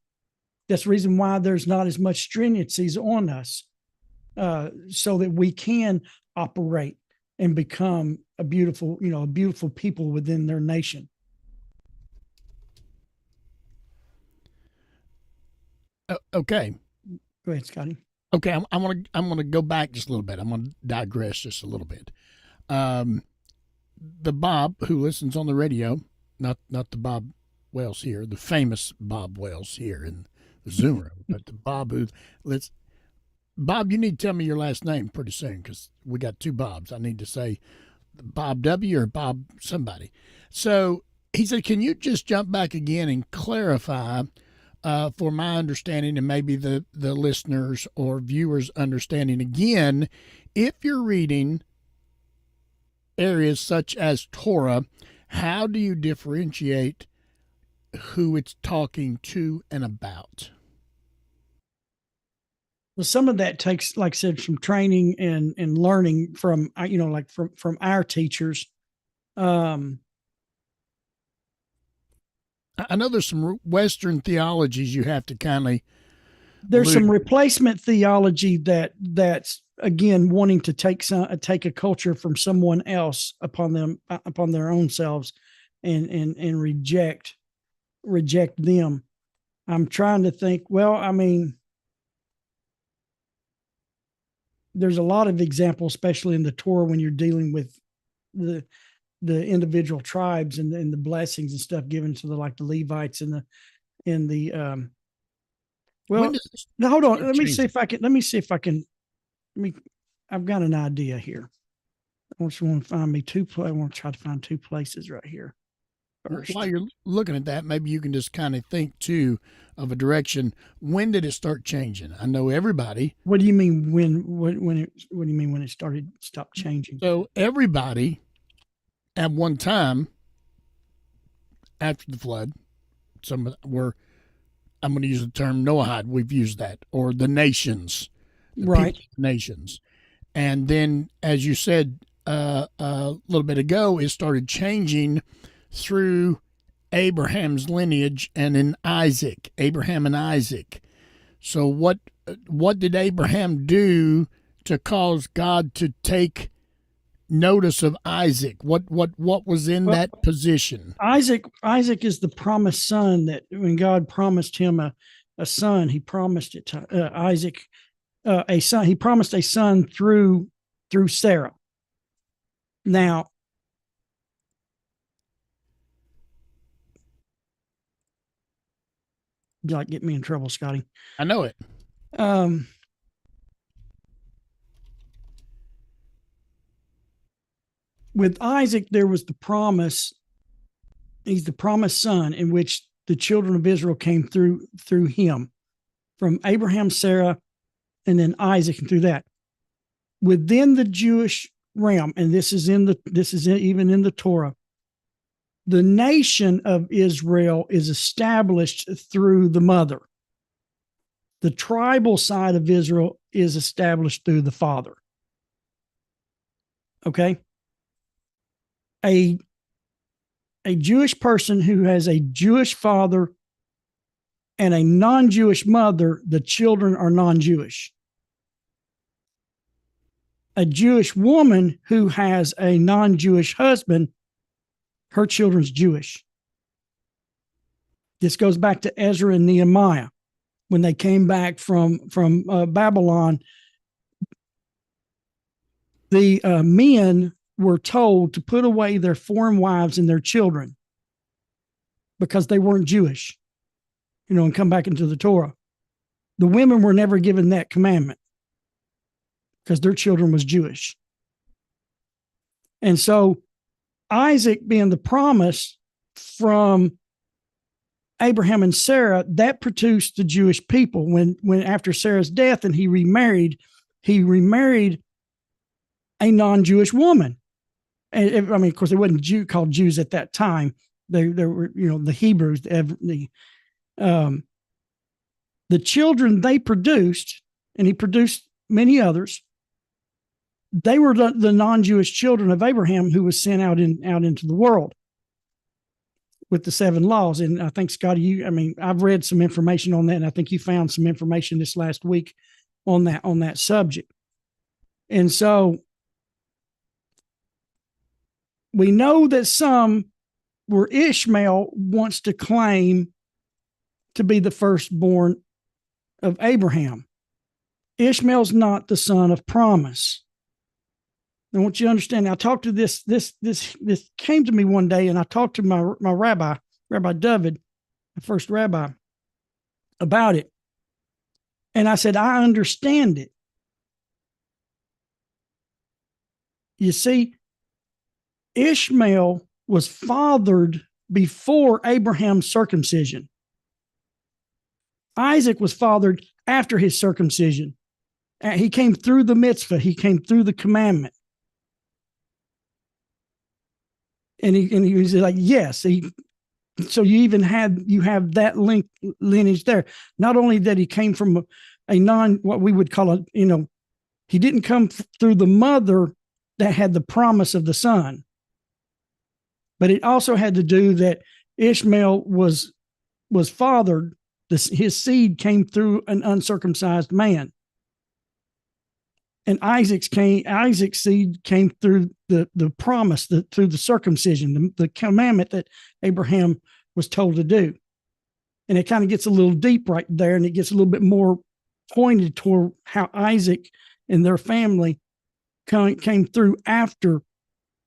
That's the reason why there's not as much stringencies on us, so that we can operate and become a beautiful people within their nation. Okay. Go ahead, Scotty. Okay, I'm gonna go back just a little bit. I'm gonna digress just a little bit. The Bob who listens on the radio, not the Bob Wells here, the famous Bob Wells here in the Zoom room, but the Bob Bob, you need to tell me your last name pretty soon, because we got 2 Bobs. I need to say Bob W. or Bob somebody. So he said, can you just jump back again and clarify, for my understanding and maybe the listeners or viewers' understanding again, if you're reading areas such as Torah, how do you differentiate who it's talking to and about? Well, some of that takes, like I said, from training and learning from, from our teachers. I know there's some Western theologies you have to kind of. There's some replacement theology that's again wanting to take a culture from someone else upon their own selves, and reject them. I'm trying to think. Well, I mean, there's a lot of examples, especially in the Torah, when you're dealing with the individual tribes and the blessings and stuff given to the Levites and the well, When does this now hold on. start Let me changing? see if I can I've got an idea here. I just want to find me I want to try to find two places right here first. While you're looking at that, maybe you can just kind of think too of a direction. When did it start changing? I know everybody. What do you mean when what do you mean when it stopped changing? So everybody at one time after the flood, some were, I'm going to use the term Noahide. We've used that, or the nations, Right. nations. And then, as you said a little bit ago, it started changing through Abraham's lineage and in Isaac, Abraham and Isaac. So what did Abraham do to cause God to take notice of Isaac? What was in that position? Isaac is the promised son that when God promised him a son, he promised it to Isaac a son. He promised a son through Sarah. Now, you like get me in trouble, Scotty. I know it. With Isaac, there was the promise. He's the promised son in which the children of Israel came through him, from Abraham, Sarah, and then Isaac, and through that. Within the Jewish realm, and this is even in the Torah, the nation of Israel is established through the mother. The tribal side of Israel is established through the father. Okay? A Jewish person who has a Jewish father and a non-Jewish mother, the children are non-Jewish. A Jewish woman who has a non-Jewish husband, her children's Jewish. This goes back to Ezra and Nehemiah. When they came back from Babylon, the men were told to put away their foreign wives and their children because they weren't Jewish, and come back into the Torah. The women were never given that commandment because their children was Jewish. And so Isaac, being the promise from Abraham and Sarah, that produced the Jewish people. When after Sarah's death and he remarried a non-Jewish woman. And of course, they wasn't called Jews at that time. They were, the Hebrews. The children they produced, and he produced many others. They were the non-Jewish children of Abraham who was sent out into the world with the 7 laws. And I think, Scotty, I've read some information on that, and I think you found some information this last week on that subject. And so we know that some where Ishmael wants to claim to be the firstborn of Abraham. Ishmael's not the son of promise. I want you to understand. I talked to this came to me one day, and I talked to my rabbi, Rabbi David, the first rabbi, about it. And I said, I understand it. You see, Ishmael was fathered before Abraham's circumcision. Isaac was fathered after his circumcision. He came through the mitzvah. He came through the commandment. And he was like, yes. So you have that lineage there. Not only that he came from what we would call he didn't come through the mother that had the promise of the son. But it also had to do that Ishmael was fathered. His seed came through an uncircumcised man. And Isaac's seed came through the promise, through the circumcision, the commandment that Abraham was told to do. And it kind of gets a little deep right there, and it gets a little bit more pointed toward how Isaac and their family came through after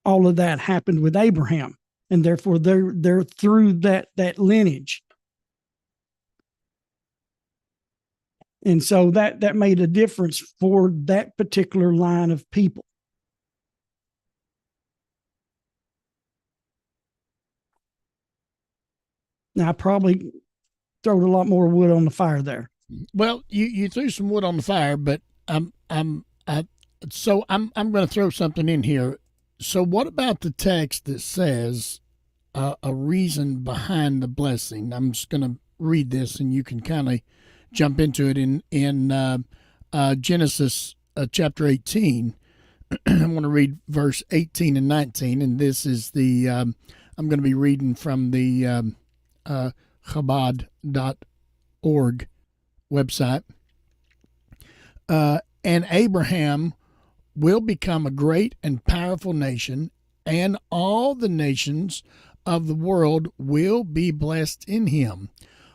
all of that happened with Abraham, and therefore they're through that lineage. And so that made a difference for that particular line of people. Now, I probably throw a lot more wood on the fire there. Well, you threw some wood on the fire, but I'm going to throw something in here. So, what about the text that says a reason behind the blessing? I'm just going to read this, and you can kind of jump into it in Genesis chapter 18. I want to read verse 18 and 19, and this is the I'm going to be reading from the Chabad.org website. And Abraham will become a great and powerful nation, and all the nations of the world will be blessed in him.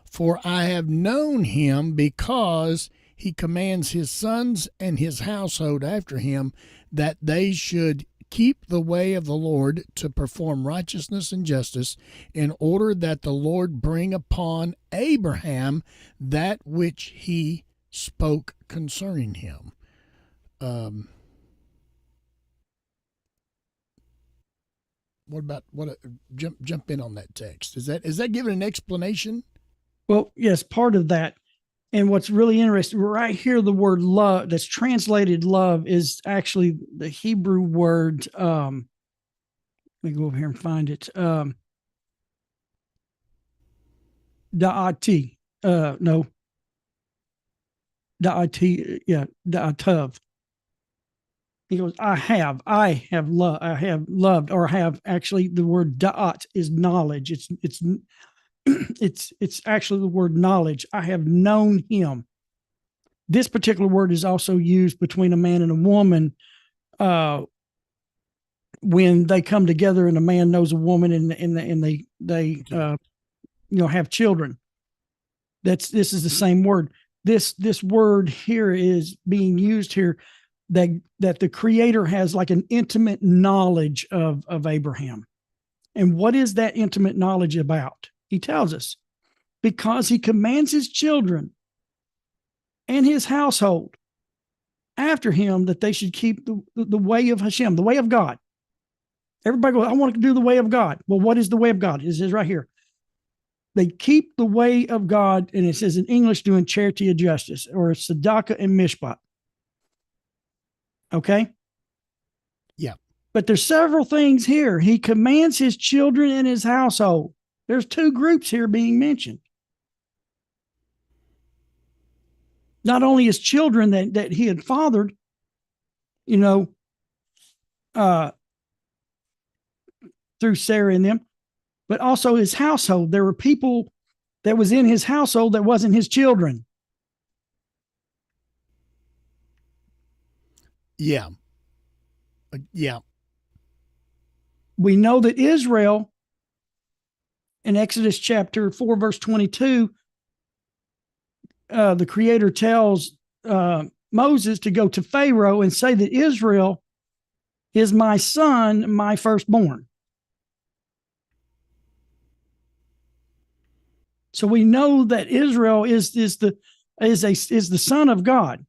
For I have known him because he commands his sons and his household after him that they should keep the way of the Lord to perform righteousness and justice, in order that the Lord bring upon Abraham that which he spoke concerning him. Jump in on that text? Is that giving an explanation? Well, yes, part of that. And what's really interesting, right here, the word love that's translated love is actually the Hebrew word. Let me go over here and find it. Da'ati. No. Da'ati. Yeah. Da'atav. He goes, I have loved, or have actually the word da'at is knowledge. It's actually the word knowledge. I have known him. This particular word is also used between a man and a woman when they come together and a man knows a woman and they have children. This is the same word. This word here is being used here that the Creator has like an intimate knowledge of Abraham. And what is that intimate knowledge about? He tells us, because he commands his children and his household after him that they should keep the way of Hashem, the way of God. Everybody goes, I want to do the way of God. Well, what is the way of God? It says right here. They keep the way of God, and it says in English, doing charity and justice, or tzedakah and mishpat. Okay? Yeah. But there's several things here. He commands his children and his household. There's two groups here being mentioned. Not only his children that he had fathered, through Sarah and them, but also his household. There were people that was in his household that wasn't his children. Yeah. Yeah. We know that Israel, in Exodus chapter 4, verse 22, the Creator tells Moses to go to Pharaoh and say that Israel is my son, my firstborn. So we know that Israel is the son of God.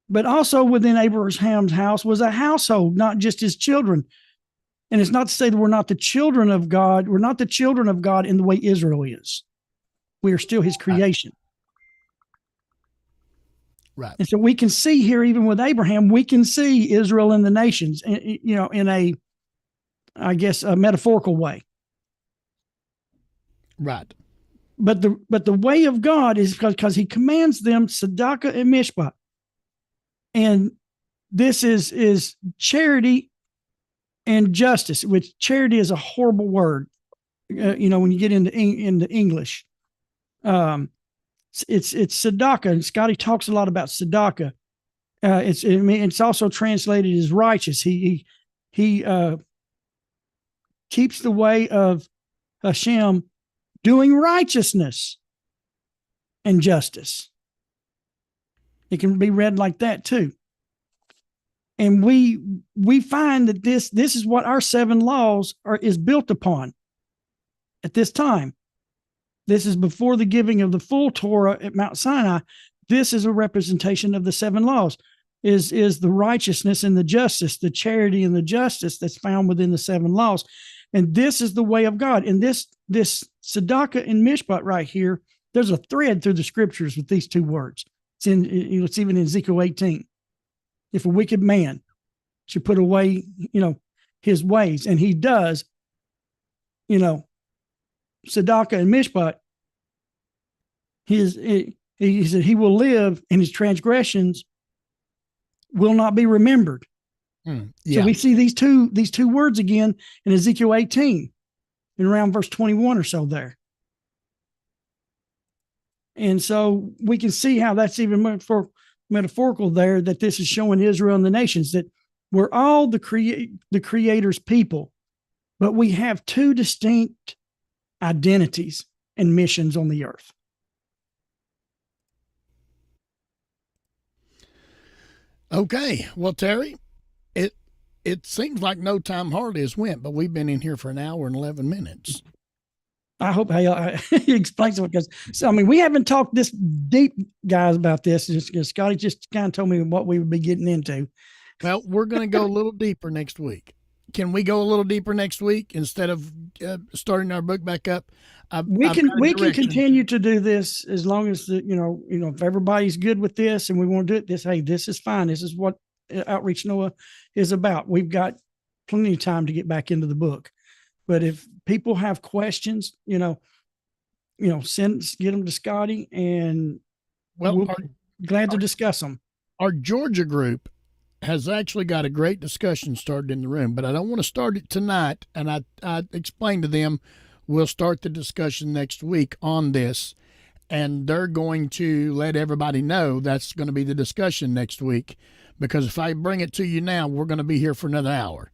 But also within Abraham's house was a household, not just his children. And it's not to say that we're not the children of God. We're not the children of God in the way Israel is. We are still his creation. Right. And so we can see here, even with Abraham, we can see Israel and the nations, in a, I guess, a metaphorical way. Right. But the way of God is because he commands them tzedakah and mishpat. And this is charity and justice, which charity is a horrible word. When you get into English, it's tzedakah, and Scotty talks a lot about tzedakah. It's also translated as righteous. He keeps the way of Hashem, doing righteousness and justice. It can be read like that too. And we find that this is what our 7 laws is built upon at this time. This is before the giving of the full Torah at Mount Sinai. This is a representation of the 7 laws, is the righteousness and the justice, the charity and the justice that's found within the 7 laws. And this is the way of God. And this tzedakah and mishpat right here, there's a thread through the scriptures with these 2 words. It's even in Ezekiel 18. If a wicked man should put away, his ways, and he does, tzedakah and mishpat, he said he will live, and his transgressions will not be remembered. Yeah. So we see these two words again in Ezekiel 18, in around verse 21 or so there. And so we can see how that's even metaphorical there, that this is showing Israel and the nations that we're all the Creator's people, but we have 2 distinct identities and missions on the earth. Okay. Well, Terry, it seems like no time hardly has went, but we've been in here for an hour and 11 minutes. I hope he explains it, because we haven't talked this deep, guys, about this. Scotty just kind of told me what we would be getting into. Well, we're going to go a little deeper next week. Can we go a little deeper next week instead of starting our book back up? We can continue to do this as long as if everybody's good with this and we want to do it. This is fine. This is what Outreach Noah is about. We've got plenty of time to get back into the book. But if people have questions, get them to Scotty, and we'll be glad to discuss them. Our Georgia group has actually got a great discussion started in the room, but I don't want to start it tonight. And I explained to them we'll start the discussion next week on this, and they're going to let everybody know that's going to be the discussion next week, because if I bring it to you now, we're going to be here for another hour.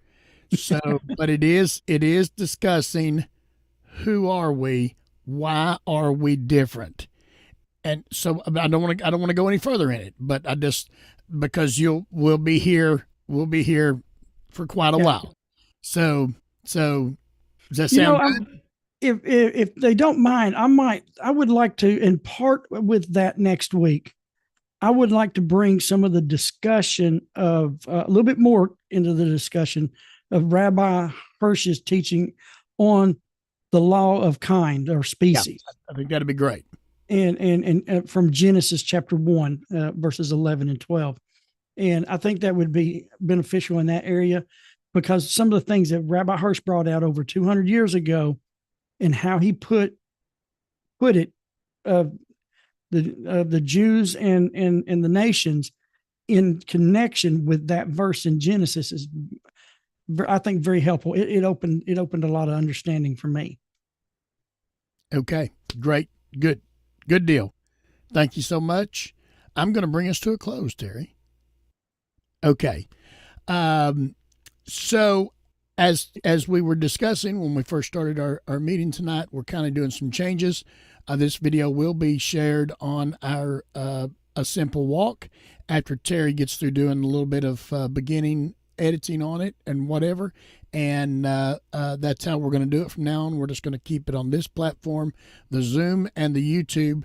So, but it is discussing who are we, why are we different, and so I don't want to go any further in it, but I just, because we'll be here for quite a while. So does that sound good? If they don't mind, I would like to, in part with that next week, I would like to bring some of the discussion of a little bit more into the discussion of Rabbi Hirsch's teaching on the law of kind or species. Yeah, I think that'd be great. And from Genesis chapter 1, verses 11 and 12. And I think that would be beneficial in that area, because some of the things that Rabbi Hirsch brought out over 200 years ago, and how he put it, the Jews and the nations in connection with that verse in Genesis is, I think, very helpful. It opened a lot of understanding for me. Okay, great, good deal. Thank you so much. I'm going to bring us to a close, Terry. Okay. So as we were discussing when we first started our meeting tonight, we're kind of doing some changes. This video will be shared on our A Simple Walk after Terry gets through doing a little bit of beginning editing on it and whatever. And that's how we're going to do it from now on. We're just going to keep it on this platform, the Zoom and the YouTube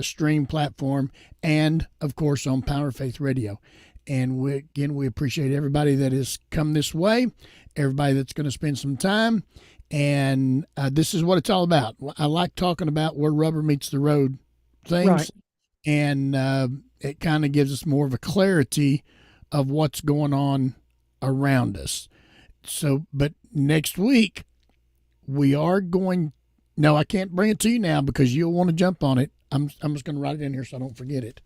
stream platform, and of course on Power Faith Radio. And we appreciate everybody that has come this way, everybody that's going to spend some time. And this is what it's all about. I like talking about where rubber meets the road things. Right. And it kind of gives us more of a clarity of what's going on around us. So, but next week we are going, no, I can't bring it to you now because you'll want to jump on it. I'm just going to write it in here so I don't forget it.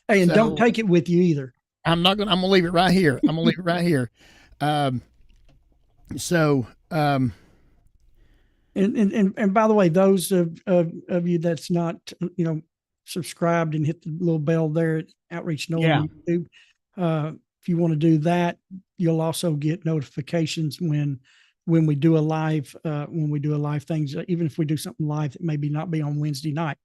Hey, and don't take it with you either. I'm going to leave it right here. I'm going to leave it right here. And by the way, those of you that's not, subscribed and hit the little bell there at Outreach Noah on YouTube, if you want to do that, you'll also get notifications when we do a live things, even if we do something live that maybe not be on Wednesday night,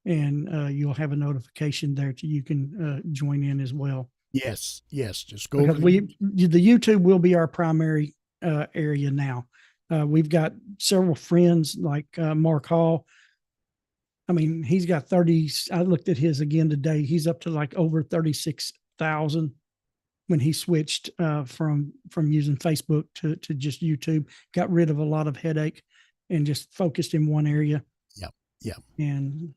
and you'll have a notification there so you can join in as well. Yes, just go because over the YouTube will be our primary area now. We've got several friends like Mark Hall. I mean, he's got 30. I looked at his again today. He's up to like over 36,000 when he switched from using Facebook to just YouTube. Got rid of a lot of headache and just focused in one area. Yep. And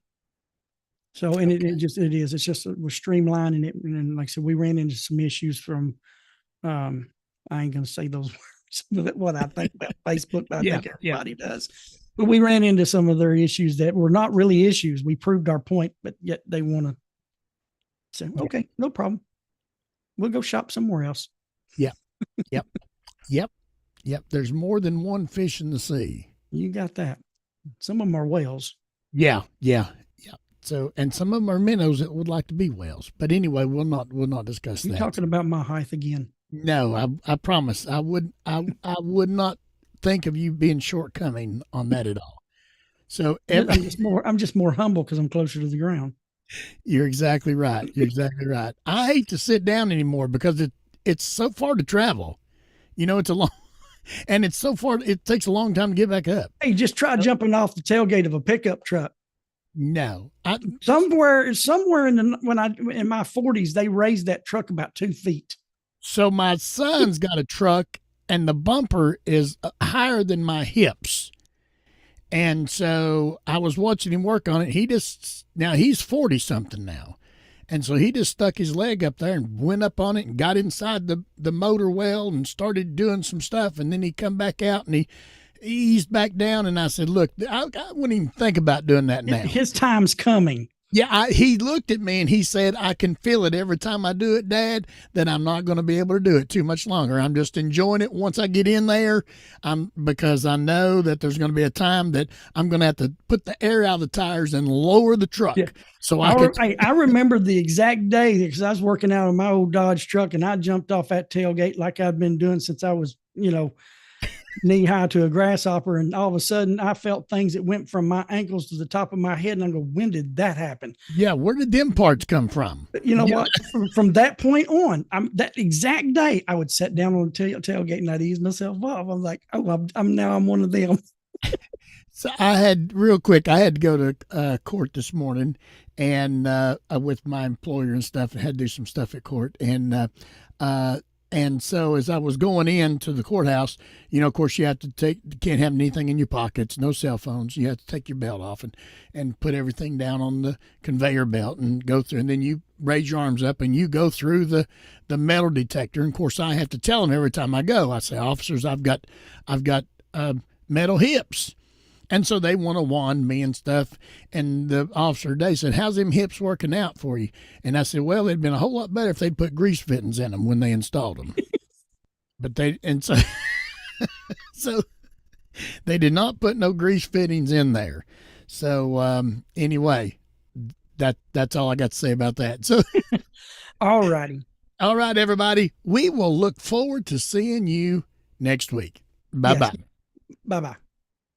so, and Okay. it's just we're streamlining it. And like I said, we ran into some issues from, I ain't going to say those words, what I think about Facebook, but I think everybody does. But we ran into some of their issues that were not really issues. We proved our point, but yet they want to say, okay, no problem. We'll go shop somewhere else. Yep. There's more than one fish in the sea. You got that. Some of them are whales. Yeah. So, and some of them are minnows that would like to be whales. But anyway, we'll not discuss You're that. talking about my height again. No, I promise. I would not think of you being shortcoming on that at all. So I'm just more humble because I'm closer to the ground. You're exactly right. I hate to sit down anymore because it's so far to travel. It's a long, and it's so far. It takes a long time to get back up. Hey, just try jumping off the tailgate of a pickup truck. No, somewhere in my 40s, they raised that truck about 2 feet. So my son's got a truck, and the bumper is higher than my hips. And so I was watching him work on it. Now he's 40 something now. And so he just stuck his leg up there and went up on it and got inside the motor well and started doing some stuff. And then he come back out and he eased back down. And I said, look, I wouldn't even think about doing that now. His time's coming. Yeah, he looked at me and he said, I can feel it every time I do it, Dad, that I'm not going to be able to do it too much longer. I'm just enjoying it once I get in there, because I know that there's going to be a time that I'm going to have to put the air out of the tires and lower the truck. Yeah. So I remember the exact day because I was working out on my old Dodge truck and I jumped off that tailgate like I'd been doing since I was, knee high to a grasshopper, and all of a sudden I felt things that went from my ankles to the top of my head, and I go, when did that happen? Yeah, where did them parts come from? You know what? From that point on, that exact day, I would sit down on the tailgate and I'd ease myself off. I'm like, oh, I'm one of them. So I had to go to court this morning, and with my employer and stuff, and had to do some stuff at court, and so as I was going into the courthouse, of course, you can't have anything in your pockets, no cell phones. You have to take your belt off and put everything down on the conveyor belt and go through. And then you raise your arms up and you go through the metal detector. And of course, I have to tell them every time I go, I say, officers, I've got metal hips. And so they want to wand me and stuff. And the officer today said, how's them hips working out for you? And I said, well, it'd been a whole lot better if they'd put grease fittings in them when they installed them. So they did not put no grease fittings in there. So anyway, that's all I got to say about that. So all righty. All right, everybody. We will look forward to seeing you next week. Bye-bye. Yes. Bye-bye.